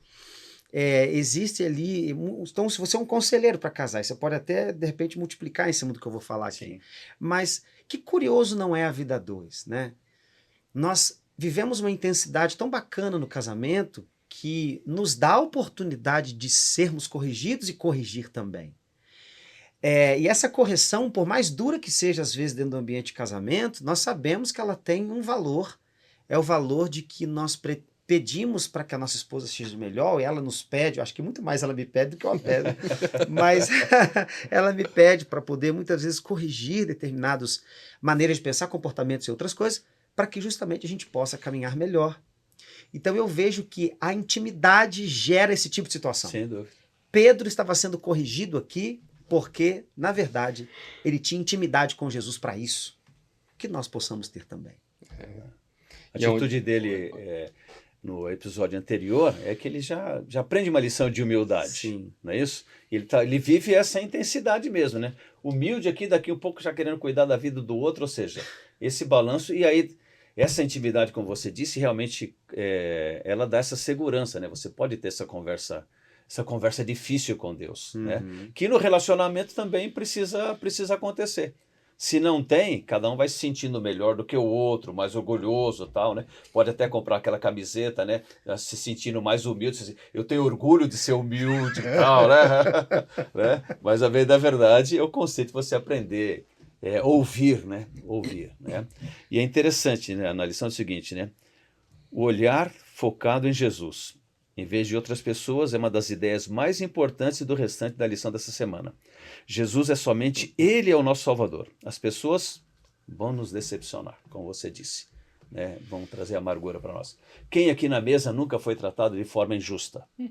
Existe ali, então se você é um conselheiro para casais, você pode até de repente multiplicar em cima do que eu vou falar aqui. Sim. Mas que curioso não é a vida 2, né? Nós vivemos uma intensidade tão bacana no casamento que nos dá a oportunidade de sermos corrigidos e corrigir também. E essa correção, por mais dura que seja às vezes dentro do ambiente de casamento, nós sabemos que ela tem um valor. É o valor de que nós pedimos para que a nossa esposa seja melhor, e ela nos pede, eu acho que muito mais ela me pede do que eu a peço, mas ela me pede para poder muitas vezes corrigir determinadas maneiras de pensar, comportamentos e outras coisas, para que justamente a gente possa caminhar melhor. Então eu vejo que a intimidade gera esse tipo de situação. Sem dúvida. Pedro estava sendo corrigido aqui porque, na verdade, ele tinha intimidade com Jesus para isso. Que nós possamos ter também. A atitude dele no episódio anterior é que ele já aprende uma lição de humildade. Sim. Não é isso? Ele vive essa intensidade mesmo, né? Humilde aqui, daqui um pouco já querendo cuidar da vida do outro, ou seja, esse balanço. E aí, essa intimidade, como você disse, realmente ela dá essa segurança, né? Você pode ter essa conversa difícil com Deus, né? Que no relacionamento também precisa acontecer. Se não tem, cada um vai se sentindo melhor do que o outro, mais orgulhoso e tal, né? Pode até comprar aquela camiseta, né? Se sentindo mais humilde, assim, eu tenho orgulho de ser humilde e tal, né? Né? Mas a verdade é o conceito de você aprender, ouvir, né? Ouvir, né? E é interessante, né? Na lição é o seguinte, né? O olhar focado em Jesus, em vez de outras pessoas, é uma das ideias mais importantes do restante da lição dessa semana. Jesus é somente Ele é o nosso Salvador. As pessoas vão nos decepcionar, como você disse, né? Vão trazer amargura para nós. Quem aqui na mesa nunca foi tratado de forma injusta? Ou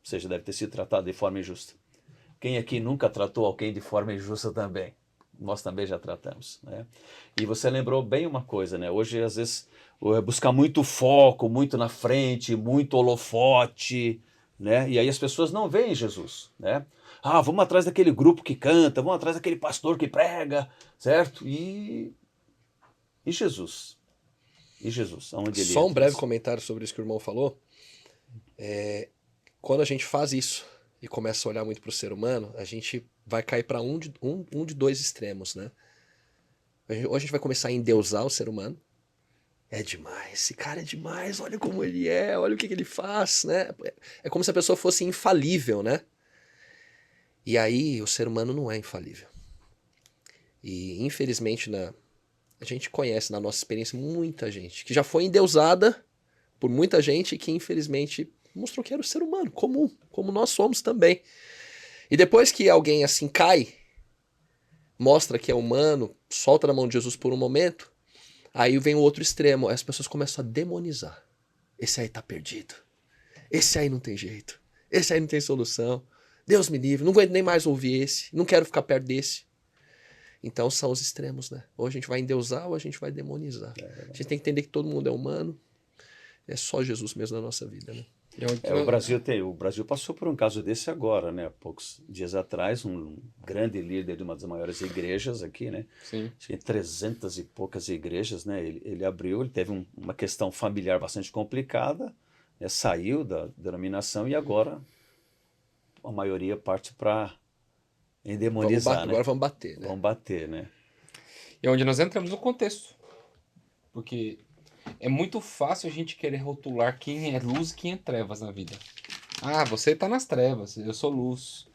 seja, deve ter sido tratado de forma injusta. Quem aqui nunca tratou alguém de forma injusta também? Nós também já tratamos, né? E você lembrou bem uma coisa, né? Hoje, às vezes, buscar muito foco, muito na frente, muito holofote, né? E aí as pessoas não veem Jesus, né? Ah, vamos atrás daquele grupo que canta, vamos atrás daquele pastor que prega, certo? E Jesus? E Jesus? Aonde ele Só um entra? breve comentário sobre isso que o irmão falou. Quando a gente faz isso e começa a olhar muito para o ser humano, a gente vai cair para um de dois extremos, né? Ou a gente vai começar a endeusar o ser humano. É demais, esse cara é demais, olha como ele é, olha o que ele faz, né? É como se a pessoa fosse infalível, né? E aí o ser humano não é infalível. E infelizmente a gente conhece na nossa experiência muita gente que já foi endeusada por muita gente que infelizmente mostrou que era o ser humano comum, como nós somos também. E depois que alguém assim cai, mostra que é humano, solta na mão de Jesus por um momento, aí vem o outro extremo, as pessoas começam a demonizar. Esse aí tá perdido. Esse aí não tem jeito. Esse aí não tem solução. Deus me livre, não aguento nem mais ouvir esse, não quero ficar perto desse. Então são os extremos, né? Ou a gente vai endeusar ou a gente vai demonizar. A gente tem que entender que todo mundo é humano, é só Jesus mesmo na nossa vida, né? O Brasil passou por um caso desse agora, né? Há poucos dias atrás, um grande líder de uma das maiores igrejas aqui, né? Sim. Acho que 300 e poucas igrejas, né? Ele abriu, ele teve uma questão familiar bastante complicada, né? Saiu da denominação e agora a maioria parte para endemonizar, né? Agora vamos bater, né? Vamos bater, né? E é onde nós entramos no contexto. Porque é muito fácil a gente querer rotular quem é luz e quem é trevas na vida. Ah, você está nas trevas, eu sou luz.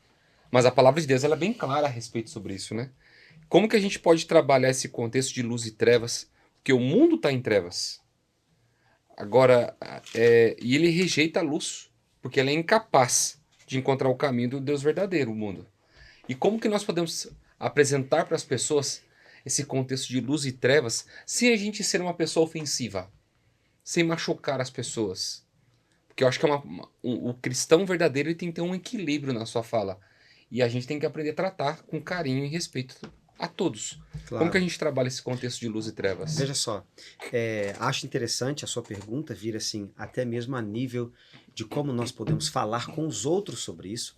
Mas a palavra de Deus ela é bem clara a respeito sobre isso, né? Como que a gente pode trabalhar esse contexto de luz e trevas? Porque o mundo está em trevas. Agora, e ele rejeita a luz, porque ela é incapaz de encontrar o caminho do Deus verdadeiro, o mundo. E como que nós podemos apresentar para as pessoas esse contexto de luz e trevas sem a gente ser uma pessoa ofensiva, sem machucar as pessoas? Porque eu acho que o cristão verdadeiro ele tem que ter um equilíbrio na sua fala. E a gente tem que aprender a tratar com carinho e respeito a todos. Claro. Como que a gente trabalha esse contexto de luz e trevas? Veja só, acho interessante a sua pergunta vir assim, até mesmo a nível de como nós podemos falar com os outros sobre isso.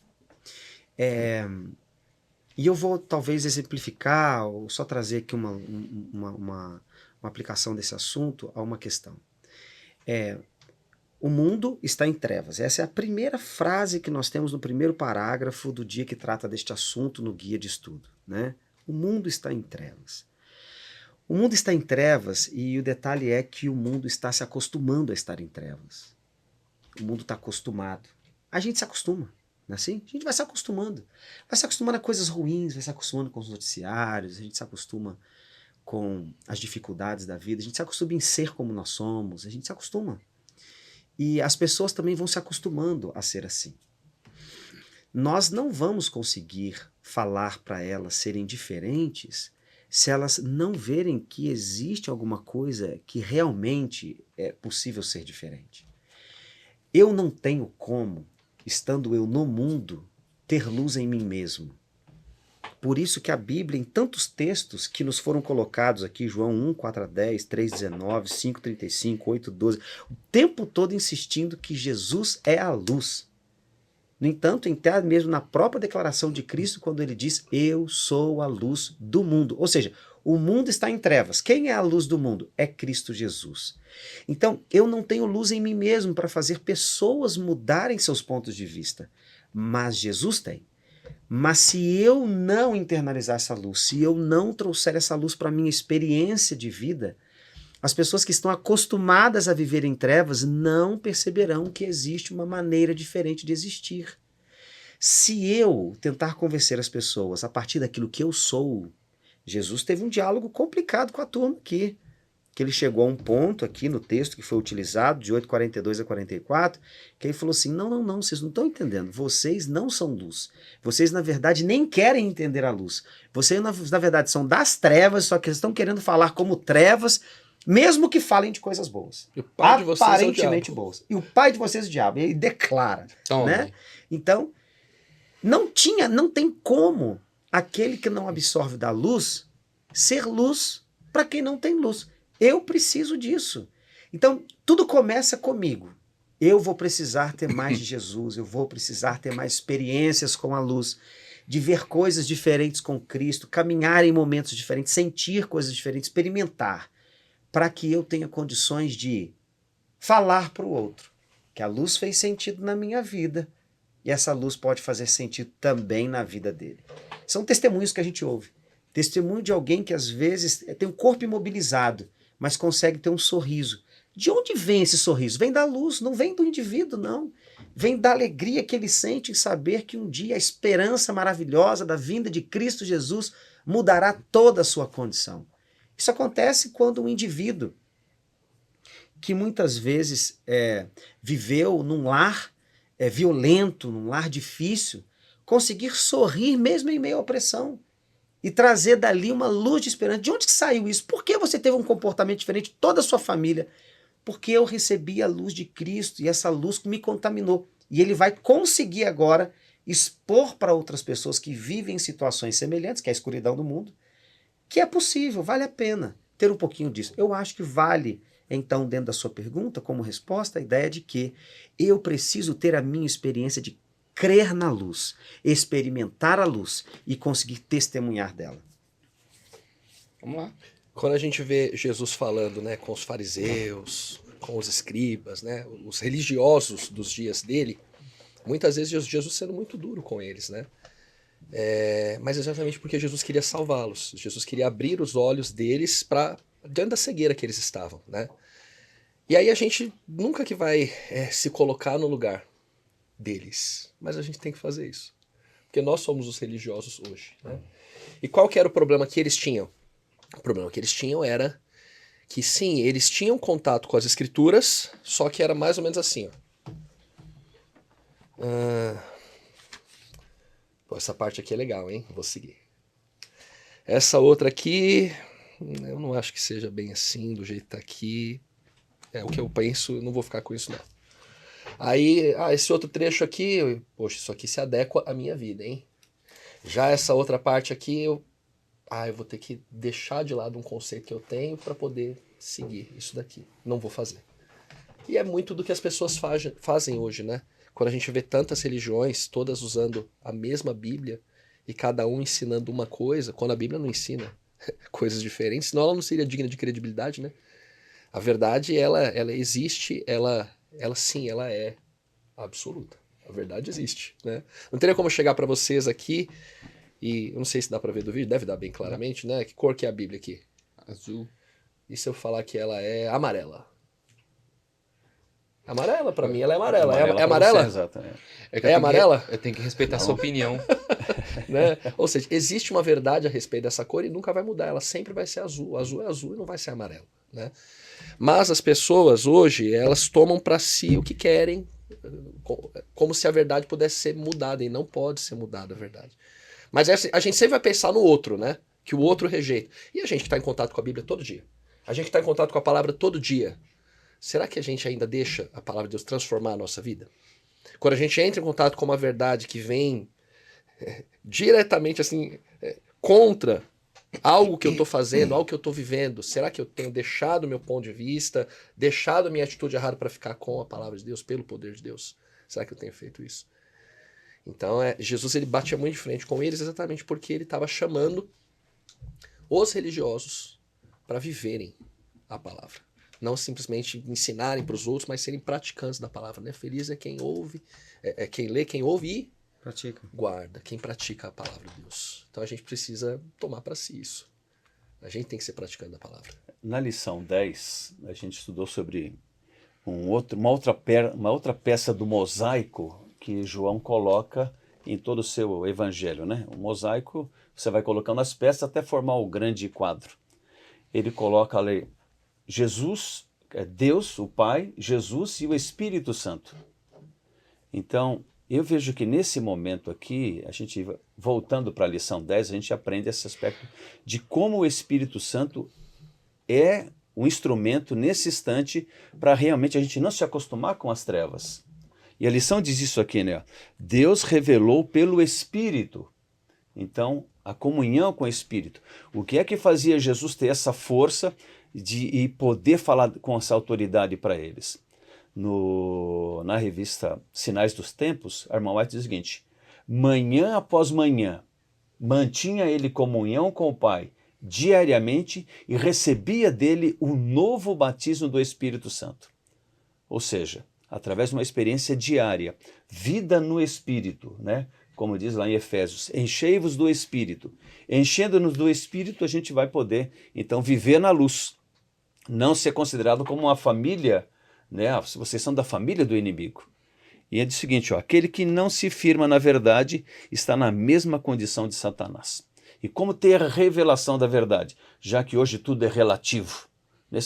E eu vou talvez exemplificar ou só trazer aqui uma aplicação desse assunto a uma questão. O mundo está em trevas. Essa é a primeira frase que nós temos no primeiro parágrafo do dia que trata deste assunto no guia de estudo, né? O mundo está em trevas. O mundo está em trevas e o detalhe é que o mundo está se acostumando a estar em trevas. O mundo está acostumado. A gente se acostuma. Não é assim? A gente vai se acostumando. Vai se acostumando a coisas ruins, vai se acostumando com os noticiários, a gente se acostuma com as dificuldades da vida, a gente se acostuma em ser como nós somos, a gente se acostuma. E as pessoas também vão se acostumando a ser assim. Nós não vamos conseguir falar para elas serem diferentes se elas não verem que existe alguma coisa que realmente é possível ser diferente. Eu não tenho como, estando eu no mundo, ter luz em mim mesmo. Por isso que a Bíblia, em tantos textos que nos foram colocados aqui, João 1, 4-10, 3:19, 5:35, 8:12, o tempo todo insistindo que Jesus é a luz. No entanto, até mesmo na própria declaração de Cristo, quando ele diz, eu sou a luz do mundo. Ou seja, o mundo está em trevas. Quem é a luz do mundo? É Cristo Jesus. Então, eu não tenho luz em mim mesmo para fazer pessoas mudarem seus pontos de vista. Mas Jesus tem. Mas se eu não internalizar essa luz, se eu não trouxer essa luz para a minha experiência de vida, as pessoas que estão acostumadas a viver em trevas não perceberão que existe uma maneira diferente de existir. Se eu tentar convencer as pessoas a partir daquilo que eu sou, Jesus teve um diálogo complicado com a turma aqui, que ele chegou a um ponto aqui no texto que foi utilizado, de 8:42-44, que ele falou assim, não, vocês não estão entendendo, vocês não são luz, vocês na verdade nem querem entender a luz, vocês na verdade são das trevas, só que eles estão querendo falar como trevas, mesmo que falem de coisas boas, E o pai de vocês aparentemente é o diabo. boas, e o pai de vocês é o diabo, ele declara, né? Então, não tem como aquele que não absorve da luz ser luz para quem não tem luz. Eu preciso disso. Então, tudo começa comigo. Eu vou precisar ter mais de Jesus, eu vou precisar ter mais experiências com a luz, de ver coisas diferentes com Cristo, caminhar em momentos diferentes, sentir coisas diferentes, experimentar, para que eu tenha condições de falar para o outro que a luz fez sentido na minha vida e essa luz pode fazer sentido também na vida dele. São testemunhos que a gente ouve. Testemunho de alguém que às vezes tem um corpo imobilizado, mas consegue ter um sorriso De onde vem esse sorriso? Vem da luz, não vem do indivíduo, não. Vem da alegria que ele sente em saber que um dia a esperança maravilhosa da vinda de Cristo Jesus mudará toda a sua condição. Isso acontece quando um indivíduo que muitas vezes viveu num lar violento, num lar difícil, conseguir sorrir mesmo em meio à opressão e trazer dali uma luz de esperança. De onde que saiu isso? Por que você teve um comportamento diferente de toda a sua família? Porque eu recebi a luz de Cristo e essa luz me contaminou. E ele vai conseguir agora expor para outras pessoas que vivem em situações semelhantes, que é a escuridão do mundo, que é possível, vale a pena ter um pouquinho disso. Eu acho que vale, então, dentro da sua pergunta, como resposta, a ideia de que eu preciso ter a minha experiência de crer na luz, experimentar a luz e conseguir testemunhar dela. Vamos lá. Quando a gente vê Jesus falando, né, com os fariseus, com os escribas, né, os religiosos dos dias dele, muitas vezes Jesus sendo muito duro com eles, né? Mas exatamente porque Jesus queria salvá-los. Jesus queria abrir os olhos deles para dentro da cegueira que eles estavam, né? E aí a gente nunca que vai se colocar no lugar deles, mas a gente tem que fazer isso, porque nós somos os religiosos hoje, né? E qual que era o problema que eles tinham? O problema que eles tinham era que sim, eles tinham contato com as escrituras, só que era mais ou menos assim, ó. Pô, essa parte aqui é legal, hein? Vou seguir. Essa outra aqui, eu não acho que seja bem assim, do jeito que tá aqui. É o que eu penso, não vou ficar com isso não. Aí, esse outro trecho aqui, poxa, isso aqui se adequa à minha vida, hein? Já essa outra parte aqui, eu vou ter que deixar de lado um conceito que eu tenho para poder seguir isso daqui. Não vou fazer. E é muito do que as pessoas fazem hoje, né? Quando a gente vê tantas religiões, todas usando a mesma Bíblia, e cada um ensinando uma coisa, quando a Bíblia não ensina coisas diferentes, senão ela não seria digna de credibilidade, né? A verdade, ela existe, ela sim, ela é absoluta. A verdade existe, né? Não teria como chegar para vocês aqui, e eu não sei se dá para ver do vídeo, deve dar bem claramente, né? Que cor que é a Bíblia aqui? Azul. E se eu falar que ela é amarela? Amarela, pra mim ela é amarela. É amarela? Você, exatamente. É amarela? Eu tenho que respeitar a sua opinião. Né? Ou seja, existe uma verdade a respeito dessa cor e nunca vai mudar. Ela sempre vai ser azul. O azul é azul e não vai ser amarelo, né? Mas as pessoas hoje, elas tomam para si o que querem, como se a verdade pudesse ser mudada, e não pode ser mudada a verdade. Mas a gente sempre vai pensar no outro, né? Que o outro rejeita. E a gente que está em contato com a Bíblia todo dia? A gente que está em contato com a palavra todo dia? Será que a gente ainda deixa a palavra de Deus transformar a nossa vida? Quando a gente entra em contato com uma verdade que vem diretamente assim contra algo que eu estou fazendo, algo que eu estou vivendo, será que eu tenho deixado o meu ponto de vista, deixado a minha atitude errada para ficar com a palavra de Deus, pelo poder de Deus? Será que eu tenho feito isso? Então, Jesus ele batia muito de frente com eles exatamente porque ele estava chamando os religiosos para viverem a palavra. Não simplesmente ensinarem para os outros, mas serem praticantes da palavra, né? Feliz é quem ouve, quem lê, quem ouve e pratica. Guarda, quem pratica a palavra de Deus. Então a gente precisa tomar para si isso. A gente tem que ser praticante da palavra. Na lição 10, a gente estudou sobre uma outra peça do mosaico que João coloca em todo o seu evangelho, né? O mosaico, você vai colocando as peças até formar o grande quadro. Ele coloca ali Jesus, Deus, o Pai, Jesus e o Espírito Santo. Então, eu vejo que nesse momento aqui, a gente voltando para a lição 10, a gente aprende esse aspecto de como o Espírito Santo é um instrumento nesse instante para realmente a gente não se acostumar com as trevas. E a lição diz isso aqui, né? Deus revelou pelo Espírito. Então, a comunhão com o Espírito. O que é que fazia Jesus ter essa força e poder falar com essa autoridade para eles? Na revista Sinais dos Tempos, a irmã White diz o seguinte: manhã após manhã, mantinha ele comunhão com o Pai diariamente e recebia dele o novo batismo do Espírito Santo. Ou seja, através de uma experiência diária, vida no Espírito, né? Como diz lá em Efésios, enchei-vos do Espírito. Enchendo-nos do Espírito, a gente vai poder, então, viver na luz. não ser considerado como uma família, né? Vocês são da família do inimigo. E é o seguinte, ó, aquele que não se firma na verdade está na mesma condição de Satanás. E como ter a revelação da verdade? Já que hoje tudo é relativo.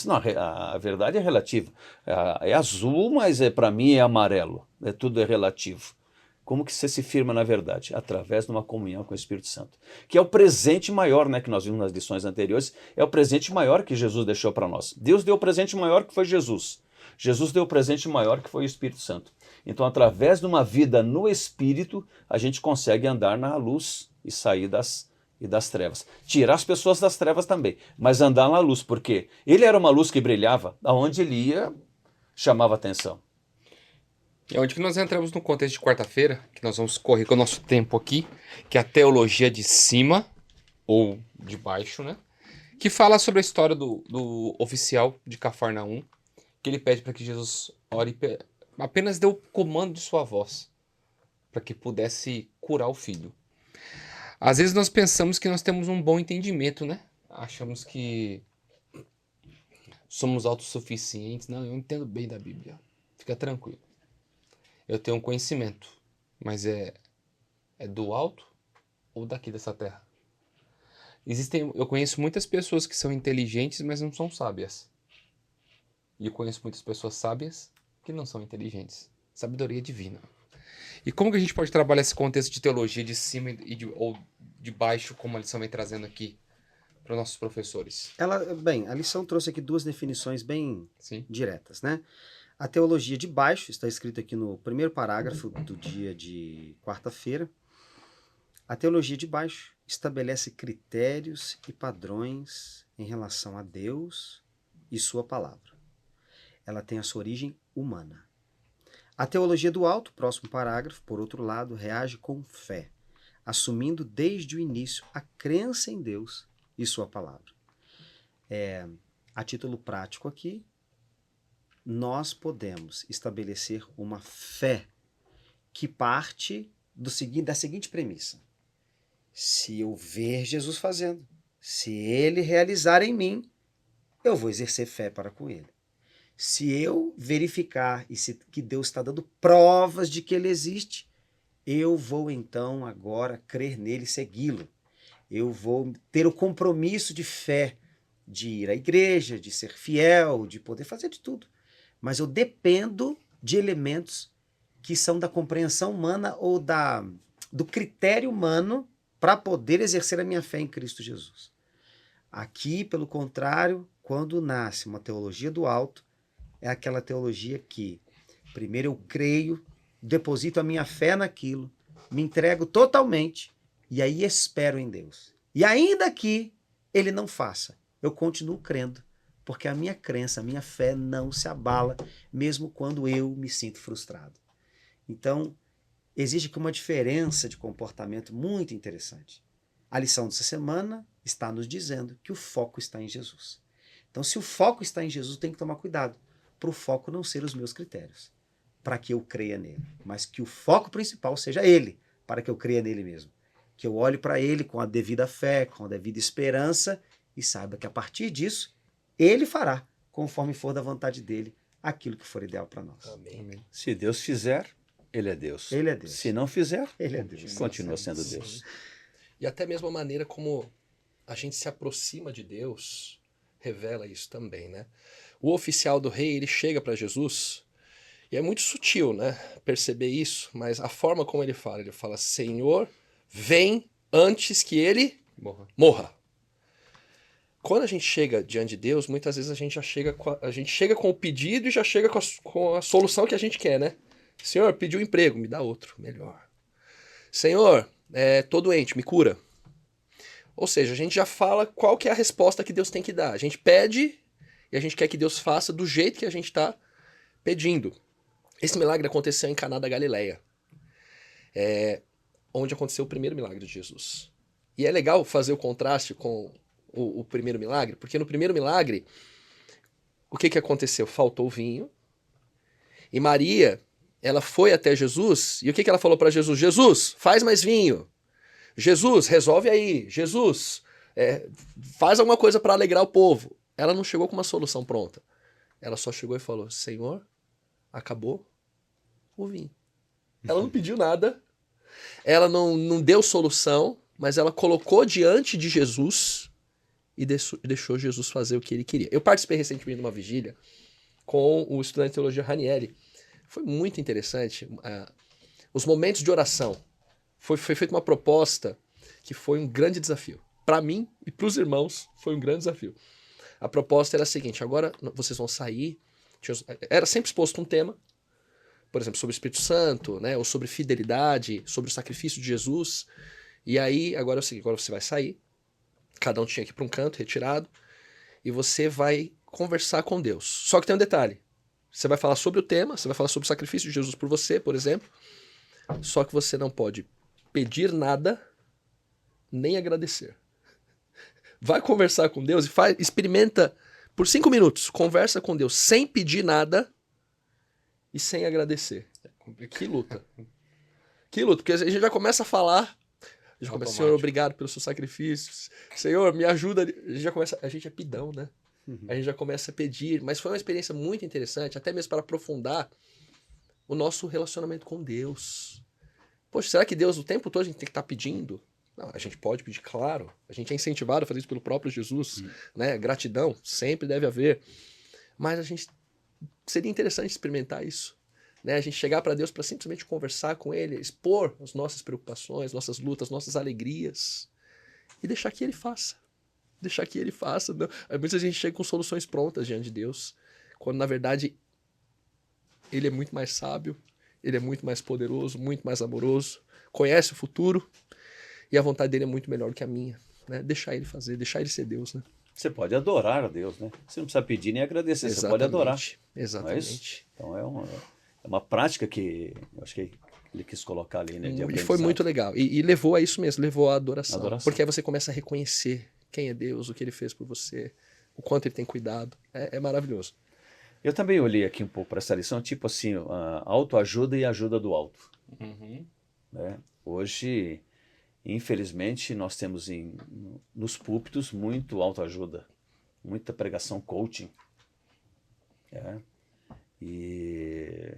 Não, a verdade é relativa. É azul, mas para mim é amarelo. Tudo é relativo. Como que você se firma na verdade? Através de uma comunhão com o Espírito Santo. Que é o presente maior, né, que nós vimos nas lições anteriores, é o presente maior que Jesus deixou para nós. Deus deu o presente maior que foi Jesus. Jesus deu o presente maior que foi o Espírito Santo. Então, através de uma vida no Espírito, a gente consegue andar na luz e sair das trevas. Tirar as pessoas das trevas também, mas andar na luz, porque ele era uma luz que brilhava, aonde ele ia, chamava atenção. É onde que nós entramos no contexto de quarta-feira, que nós vamos correr com o nosso tempo aqui, que é a teologia de cima, ou de baixo, né? Que fala sobre a história do oficial de Cafarnaum, que ele pede para que Jesus ore, apenas deu o comando de sua voz, para que pudesse curar o filho. Às vezes nós pensamos que nós temos um bom entendimento, né? Achamos que somos autossuficientes. Não, eu entendo bem da Bíblia. Fica tranquilo. Eu tenho um conhecimento, mas é do alto ou daqui dessa terra? Eu conheço muitas pessoas que são inteligentes, mas não são sábias. E eu conheço muitas pessoas sábias que não são inteligentes. Sabedoria divina. E como que a gente pode trabalhar esse contexto de teologia de cima ou de baixo, como a lição vem trazendo aqui para os nossos professores? A lição trouxe aqui duas definições bem Sim. diretas, né? A teologia de baixo, está escrito aqui no primeiro parágrafo do dia de quarta-feira. A teologia de baixo estabelece critérios e padrões em relação a Deus e sua palavra. Ela tem a sua origem humana. A teologia do alto, próximo parágrafo, por outro lado, reage com fé, assumindo desde o início a crença em Deus e sua palavra. A título prático aqui, nós podemos estabelecer uma fé que parte da seguinte premissa. Se eu ver Jesus fazendo, se ele realizar em mim, eu vou exercer fé para com ele. Se eu verificar que Deus está dando provas de que ele existe, eu vou então agora crer nele e segui-lo. Eu vou ter o compromisso de fé, de ir à igreja, de ser fiel, de poder fazer de tudo. Mas eu dependo de elementos que são da compreensão humana ou do critério humano para poder exercer a minha fé em Cristo Jesus. Aqui, pelo contrário, quando nasce uma teologia do alto, é aquela teologia que primeiro eu creio, deposito a minha fé naquilo, me entrego totalmente e aí espero em Deus. E ainda que ele não faça, eu continuo crendo, porque a minha crença, a minha fé não se abala, mesmo quando eu me sinto frustrado. Então, existe aqui uma diferença de comportamento muito interessante. A lição dessa semana está nos dizendo que o foco está em Jesus. Então, se o foco está em Jesus, tem que tomar cuidado, para o foco não ser os meus critérios, para que eu creia nele, mas que o foco principal seja ele, para que eu creia nele mesmo. Que eu olhe para ele com a devida fé, com a devida esperança e saiba que a partir disso, ele fará, conforme for da vontade dele, aquilo que for ideal para nós. Amém. Se Deus fizer, ele é Deus. Ele é Deus. Se não fizer, ele é Deus. Continua sendo Deus. E até mesmo a maneira como a gente se aproxima de Deus revela isso também, né? O oficial do rei, ele chega para Jesus, e é muito sutil, né, perceber isso, mas a forma como ele fala, Senhor, vem antes que ele morra. Quando a gente chega diante de Deus, muitas vezes a gente chega com o pedido e já chega com a solução que a gente quer, né? Senhor, pedi um emprego, me dá outro, melhor. Senhor, tô doente, me cura. Ou seja, a gente já fala qual que é a resposta que Deus tem que dar. A gente pede e a gente quer que Deus faça do jeito que a gente está pedindo. Esse milagre aconteceu em Caná da Galileia, onde aconteceu o primeiro milagre de Jesus. E é legal fazer o contraste com o primeiro milagre, porque no primeiro milagre, o que aconteceu? Faltou vinho, e Maria, ela foi até Jesus, e o que ela falou para Jesus? Jesus, faz mais vinho. Jesus, resolve aí. Jesus, faz alguma coisa para alegrar o povo. ela não chegou com uma solução pronta. Ela só chegou e falou, Senhor, acabou o vinho. Ela não pediu nada, ela não deu solução, mas ela colocou diante de Jesus e deixou Jesus fazer o que ele queria. Eu participei recentemente de uma vigília com o estudante de teologia Ranieri. Foi muito interessante. Os momentos de oração. Foi feita uma proposta que foi um grande desafio. Para mim e para os irmãos, foi um grande desafio. A proposta era a seguinte, agora vocês vão sair, era sempre exposto um tema, por exemplo, sobre o Espírito Santo, né, ou sobre fidelidade, sobre o sacrifício de Jesus, e aí, agora é o seguinte, agora você vai sair, cada um tinha que ir para um canto, retirado, e você vai conversar com Deus. Só que tem um detalhe, você vai falar sobre o tema, você vai falar sobre o sacrifício de Jesus por você, por exemplo, só que você não pode pedir nada, nem agradecer. Vai conversar com Deus e experimenta por 5 minutos. Conversa com Deus sem pedir nada e sem agradecer. Que luta. Que luta, porque a gente já começa a falar. A gente começa, Senhor, obrigado pelos seus sacrifícios. Senhor, me ajuda. A gente é pidão, né? A gente já começa a pedir. Mas foi uma experiência muito interessante, até mesmo para aprofundar o nosso relacionamento com Deus. Poxa, será que Deus o tempo todo a gente tem que estar pedindo? Não, a gente pode pedir, claro. A gente é incentivado a fazer isso pelo próprio Jesus. Né? Gratidão sempre deve haver. Mas seria interessante experimentar isso. Né? A gente chegar para Deus para simplesmente conversar com Ele, expor as nossas preocupações, nossas lutas, nossas alegrias. E deixar que Ele faça. Deixar que Ele faça. Não. Muitas vezes a gente chega com soluções prontas diante de Deus. Quando, na verdade, Ele é muito mais sábio. Ele é muito mais poderoso, muito mais amoroso. Conhece o futuro. E a vontade dele é muito melhor do que a minha. Né? Deixar ele fazer, deixar ele ser Deus. Né? Você pode adorar a Deus, né? Você não precisa pedir nem agradecer, Exatamente, você pode adorar. Exatamente. Então é uma prática que eu acho que ele quis colocar ali, né? E foi muito legal. E levou a isso mesmo, levou à adoração. Porque aí você começa a reconhecer quem é Deus, o que ele fez por você, o quanto ele tem cuidado. É maravilhoso. Eu também olhei aqui um pouco para essa lição, tipo assim, a autoajuda e a ajuda do alto. Né? Hoje, infelizmente, nós temos nos púlpitos muito autoajuda, muita pregação coaching. E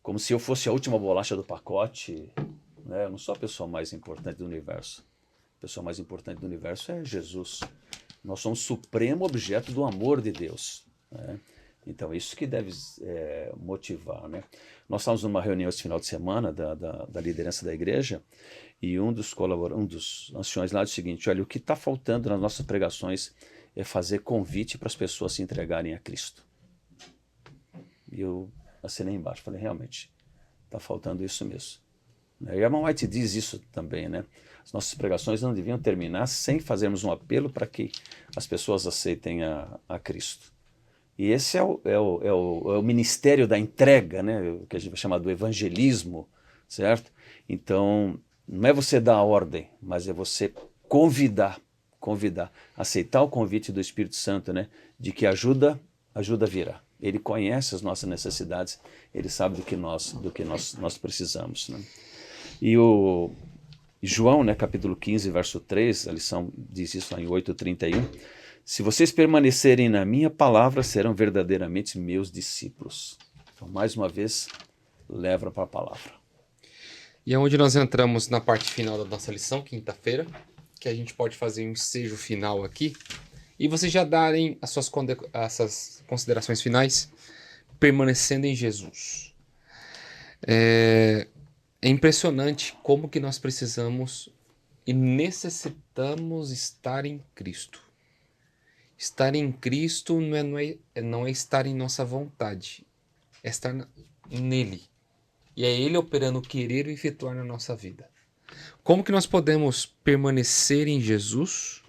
como se eu fosse a última bolacha do pacote, né? Eu não sou a pessoa mais importante do universo. A pessoa mais importante do universo é Jesus. Nós somos o supremo objeto do amor de Deus. Né? Então, isso que deve motivar. Né? Nós estávamos numa reunião esse final de semana da liderança da igreja e um dos anciões lá disse o seguinte, olha, o que está faltando nas nossas pregações é fazer convite para as pessoas se entregarem a Cristo. E eu assinei embaixo, falei, realmente, está faltando isso mesmo. E a Ellen White diz isso também, né? As nossas pregações não deviam terminar sem fazermos um apelo para que as pessoas aceitem a Cristo. E esse é o ministério da entrega, né? O que a gente vai chamar do evangelismo, certo? Então, não é você dar a ordem, mas é você convidar, aceitar o convite do Espírito Santo, né? De que ajuda virá. Ele conhece as nossas necessidades, ele sabe do que nós precisamos. Né? E o João, né, capítulo 15, verso 3, a lição diz isso lá em 8:31, se vocês permanecerem na minha palavra, serão verdadeiramente meus discípulos. Então, mais uma vez, leva para a palavra. E é onde nós entramos na parte final da nossa lição, quinta-feira, que a gente pode fazer um ensejo final aqui, e vocês já darem essas considerações finais, permanecendo em Jesus. É impressionante como que nós precisamos e necessitamos estar em Cristo. Estar em Cristo não é estar em nossa vontade, é estar nele. E é Ele operando o querer e efetuar na nossa vida. Como que nós podemos permanecer em Jesus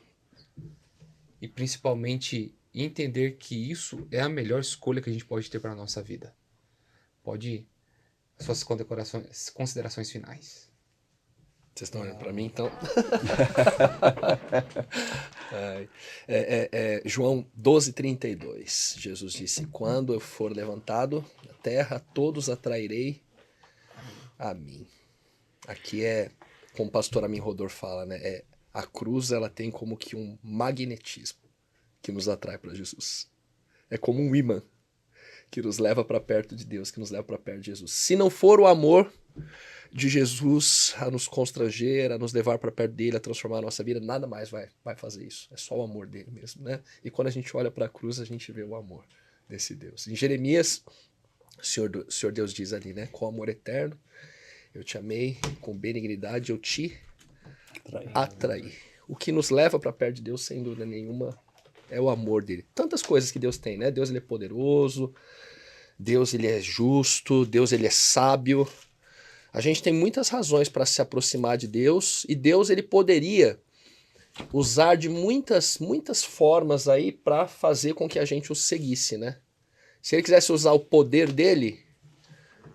e principalmente entender que isso é a melhor escolha que a gente pode ter para a nossa vida? Pode ir. Suas considerações finais. Vocês estão olhando para mim, então? João 12:32. Jesus disse, quando eu for levantado da terra, todos atrairei a mim. Aqui como o pastor Amin Rodor fala, né? A cruz ela tem como que um magnetismo que nos atrai para Jesus. É como um imã que nos leva para perto de Deus, que nos leva para perto de Jesus. Se não for o amor de Jesus a nos constranger, a nos levar para perto dele, a transformar a nossa vida, nada mais vai fazer isso. É só o amor dele mesmo, né? E quando a gente olha para a cruz, a gente vê o amor desse Deus. Em Jeremias, o Senhor Deus diz ali, né? Com amor eterno, eu te amei, com benignidade eu te atraí. O que nos leva para perto de Deus, sem dúvida nenhuma, é o amor dele. Tantas coisas que Deus tem, né? Deus, ele é poderoso, Deus, ele é justo, Deus, ele é sábio. A gente tem muitas razões para se aproximar de Deus, e Deus, ele poderia usar de muitas formas aí para fazer com que a gente o seguisse, né? Se ele quisesse usar o poder dele,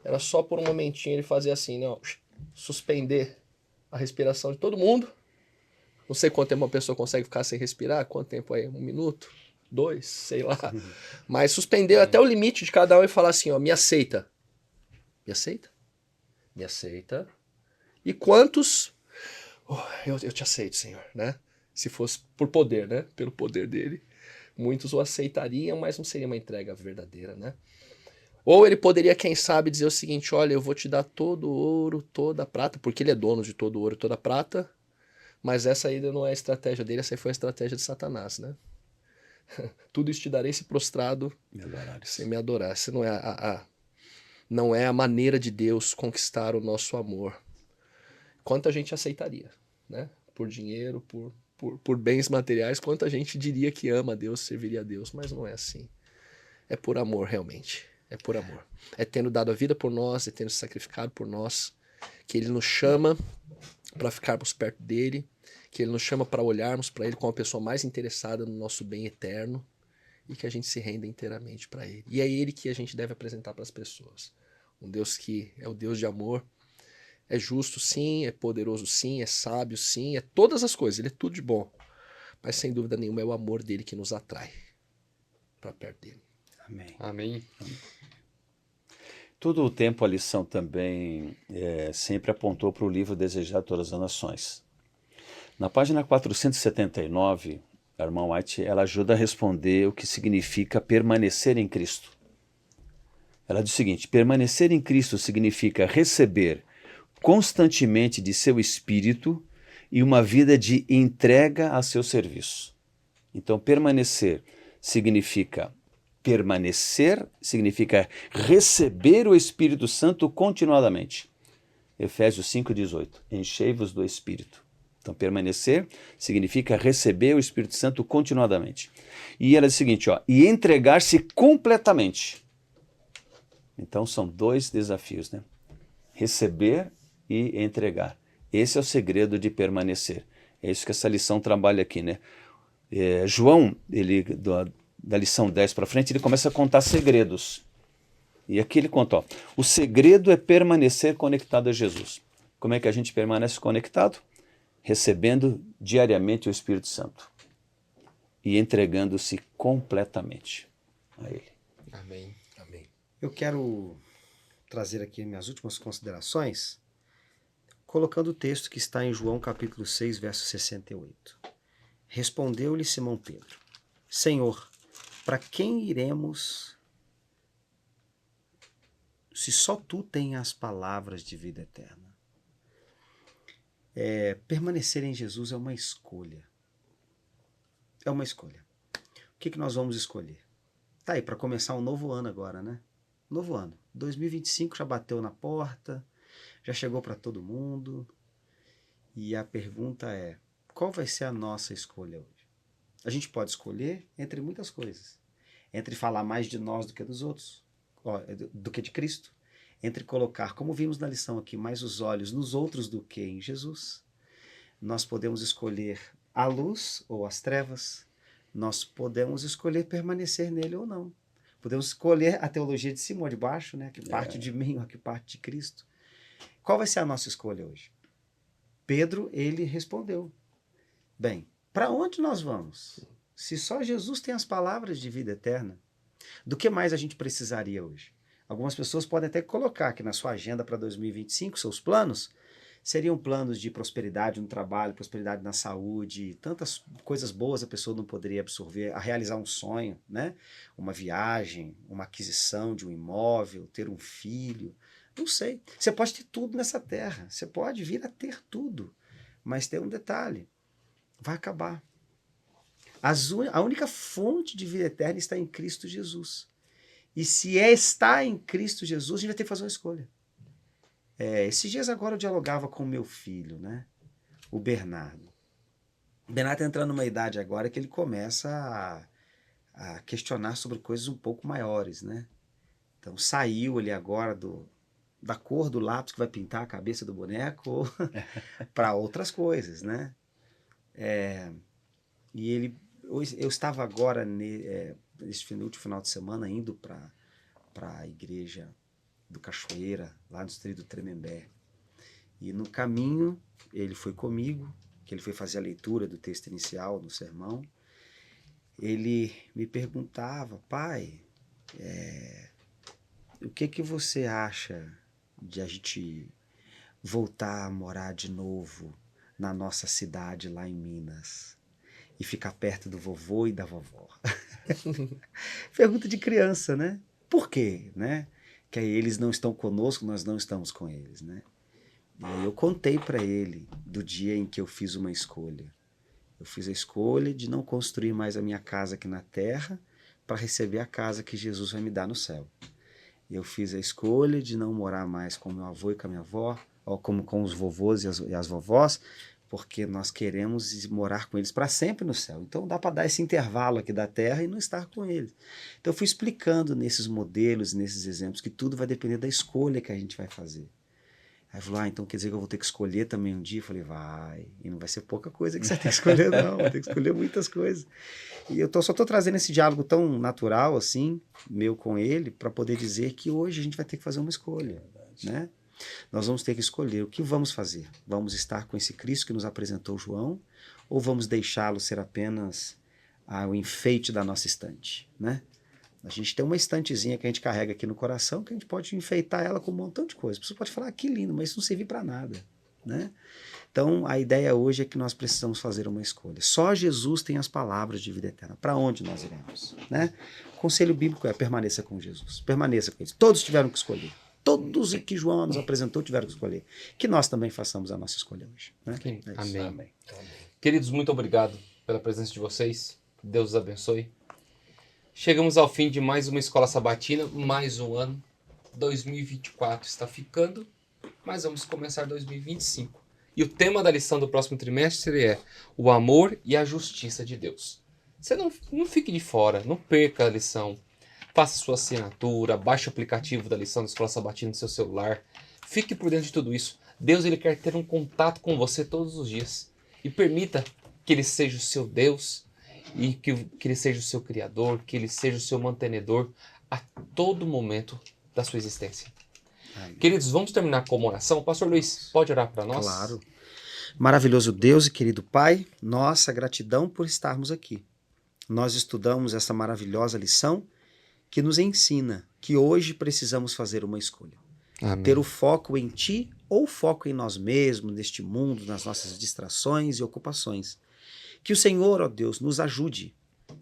era só por um momentinho ele fazer assim, né? Suspender a respiração de todo mundo. Não sei quanto tempo uma pessoa consegue ficar sem respirar, quanto tempo aí? 1 minuto? 2? Sei lá. Mas suspendeu até o limite de cada um e falar assim, ó, me aceita. Me aceita? Me aceita. E quantos? Oh, eu te aceito, Senhor, né? Se fosse por poder, né? Pelo poder dele. Muitos o aceitariam, mas não seria uma entrega verdadeira, né? Ou ele poderia, quem sabe, dizer o seguinte, olha, eu vou te dar todo o ouro, toda a prata, porque ele é dono de todo o ouro e toda a prata, mas essa ainda não é a estratégia dele, essa aí foi a estratégia de Satanás, né? Tudo isso te darei se prostrado sem me adorar. Essa não é a maneira de Deus conquistar o nosso amor. Quanta gente aceitaria, né? Por dinheiro, por bens materiais, quanta gente diria que ama a Deus, serviria a Deus, mas não é assim. É por amor, realmente. É por amor. É tendo dado a vida por nós, é tendo se sacrificado por nós, que ele nos chama para ficarmos perto dele, que ele nos chama para olharmos para ele como a pessoa mais interessada no nosso bem eterno e que a gente se renda inteiramente para ele. E é ele que a gente deve apresentar para as pessoas. Um Deus que é o Deus de amor, é justo sim, é poderoso sim, é sábio sim, é todas as coisas, ele é tudo de bom. Mas sem dúvida nenhuma é o amor dele que nos atrai para perto dele. Amém. Amém. Todo o tempo a lição também sempre apontou para o livro Desejar Todas as Nações. Na página 479, a irmã White, ela ajuda a responder o que significa permanecer em Cristo. Ela diz o seguinte, permanecer em Cristo significa receber constantemente de seu espírito e uma vida de entrega a seu serviço. Então, permanecer significa receber o Espírito Santo continuadamente. Efésios 5,18. Enchei-vos do Espírito. Então, permanecer significa receber o Espírito Santo continuadamente. E ela diz o seguinte, ó, e entregar-se completamente. Então, são 2 desafios, né? Receber e entregar. Esse é o segredo de permanecer. É isso que essa lição trabalha aqui, né? João, ele... Da lição 10 para frente, ele começa a contar segredos. E aqui ele conta, ó, o segredo é permanecer conectado a Jesus. Como é que a gente permanece conectado? Recebendo diariamente o Espírito Santo. E entregando-se completamente a Ele. Amém. Amém. Eu quero trazer aqui minhas últimas considerações, colocando o texto que está em João capítulo 6, verso 68. Respondeu-lhe Simão Pedro, Senhor, para quem iremos se só tu tens as palavras de vida eterna? Permanecer em Jesus é uma escolha. É uma escolha. O que nós vamos escolher? Tá aí, para começar um novo ano agora, né? Novo ano. 2025 já bateu na porta, já chegou para todo mundo. E a pergunta é, qual vai ser a nossa escolha hoje? A gente pode escolher entre muitas coisas. Entre falar mais de nós do que dos outros, do que de Cristo. Entre colocar, como vimos na lição aqui, mais os olhos nos outros do que em Jesus. Nós podemos escolher a luz ou as trevas. Nós podemos escolher permanecer nele ou não. Podemos escolher a teologia de cima ou de baixo, né? Que parte de mim ou que parte de Cristo. Qual vai ser a nossa escolha hoje? Pedro, ele respondeu. Bem, para onde nós vamos? Se só Jesus tem as palavras de vida eterna, do que mais a gente precisaria hoje? Algumas pessoas podem até colocar aqui na sua agenda para 2025, seus planos, Seriam planos de prosperidade no trabalho, prosperidade na saúde, tantas coisas boas a pessoa não poderia absorver, a realizar um sonho, né? Uma viagem, uma aquisição de um imóvel, ter um filho, não sei. Você pode ter tudo nessa terra, você pode vir a ter tudo, mas tem um detalhe, vai acabar. A única fonte de vida eterna está em Cristo Jesus. E se está em Cristo Jesus, a gente vai ter que fazer uma escolha. Esses dias agora eu dialogava com o meu filho, né? O Bernardo. O Bernardo está entrando numa idade agora que ele começa a questionar sobre coisas um pouco maiores, né? Então saiu ali agora da cor do lápis que vai pintar a cabeça do boneco para outras coisas, né? E eu estava agora, nesse último final de semana, indo para a igreja do Cachoeira, lá no distrito do Tremembé. E no caminho, ele foi comigo, que ele foi fazer a leitura do texto inicial do sermão. Ele me perguntava, pai, o que você acha de a gente voltar a morar de novo na nossa cidade lá em Minas e ficar perto do vovô e da vovó? Pergunta de criança, né? Por quê, né? Que aí eles não estão conosco, nós não estamos com eles, né? E aí eu contei para ele do dia em que eu fiz uma escolha. Eu fiz a escolha de não construir mais a minha casa aqui na terra para receber a casa que Jesus vai me dar no céu. Eu fiz a escolha de não morar mais com meu avô e com a minha avó, ou como com os vovôs e as vovós, porque nós queremos morar com eles para sempre no céu. Então dá para dar esse intervalo aqui da terra e não estar com eles. Então eu fui explicando nesses modelos, nesses exemplos, que tudo vai depender da escolha que a gente vai fazer. Aí falou, então quer dizer que eu vou ter que escolher também um dia? Eu falei, vai, e não vai ser pouca coisa que você tem que escolher não, vai ter que escolher muitas coisas. E eu só estou trazendo esse diálogo tão natural assim, meu com ele, para poder dizer que hoje a gente vai ter que fazer uma escolha, né? Nós vamos ter que escolher o que vamos fazer. Vamos estar com esse Cristo que nos apresentou João, ou vamos deixá-lo ser apenas o enfeite da nossa estante, né? A gente tem uma estantezinha que a gente carrega aqui no coração, que a gente pode enfeitar ela com um montão de coisas. A pessoa pode falar, que lindo, mas isso não serve para nada, né? Então, a ideia hoje é que nós precisamos fazer uma escolha. Só Jesus tem as palavras de vida eterna. Para onde nós iremos, né? O conselho bíblico é permaneça com Jesus. Permaneça com ele. Todos tiveram que escolher. Todos que João nos apresentou tiveram que escolher. Que nós também façamos a nossa escolha hoje, né? Amém. Amém. Queridos, muito obrigado pela presença de vocês. Deus os abençoe. Chegamos ao fim de mais uma Escola Sabatina, mais um ano. 2024 está ficando, mas vamos começar 2025. E o tema da lição do próximo trimestre é o amor e a justiça de Deus. Você não fique de fora, não perca a lição. Faça sua assinatura, baixe o aplicativo da lição da Escola Sabatina no seu celular. Fique por dentro de tudo isso. Deus ele quer ter um contato com você todos os dias. E permita que Ele seja o seu Deus e que Ele seja o seu Criador, que Ele seja o seu mantenedor a todo momento da sua existência. Amém. Queridos, vamos terminar com uma oração. Pastor Luiz, pode orar para nós? Claro. Maravilhoso Deus e querido Pai, nossa gratidão por estarmos aqui. Nós estudamos essa maravilhosa lição que nos ensina que hoje precisamos fazer uma escolha. Amém. Ter o foco em Ti ou foco em nós mesmos, neste mundo, nas nossas distrações e ocupações. Que o Senhor, ó Deus, nos ajude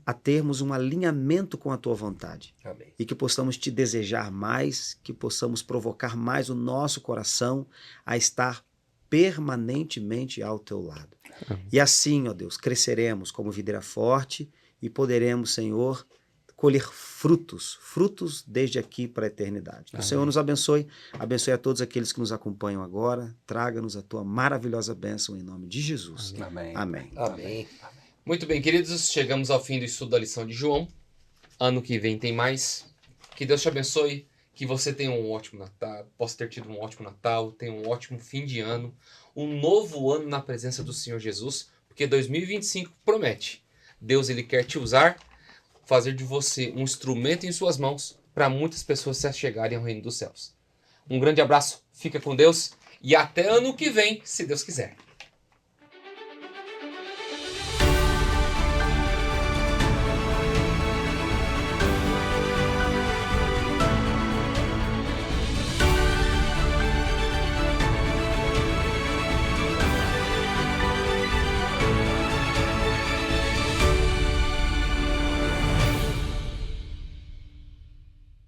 a termos um alinhamento com a Tua vontade. Amém. E que possamos Te desejar mais, que possamos provocar mais o nosso coração a estar permanentemente ao Teu lado. Amém. E assim, ó Deus, cresceremos como videira forte e poderemos, Senhor, colher frutos desde aqui para a eternidade. Que o Senhor nos abençoe a todos aqueles que nos acompanham agora, traga-nos a Tua maravilhosa bênção em nome de Jesus. Amém. Amém. Amém. Muito bem, queridos, chegamos ao fim do estudo da lição de João. Ano que vem tem mais. Que Deus te abençoe, que você tenha um ótimo Natal, possa ter tido um ótimo Natal, tenha um ótimo fim de ano, um novo ano na presença do Senhor Jesus, porque 2025 promete. Deus ele quer te usar, fazer de você um instrumento em suas mãos para muitas pessoas se achegarem ao reino dos céus. Um grande abraço, fica com Deus e até ano que vem, se Deus quiser.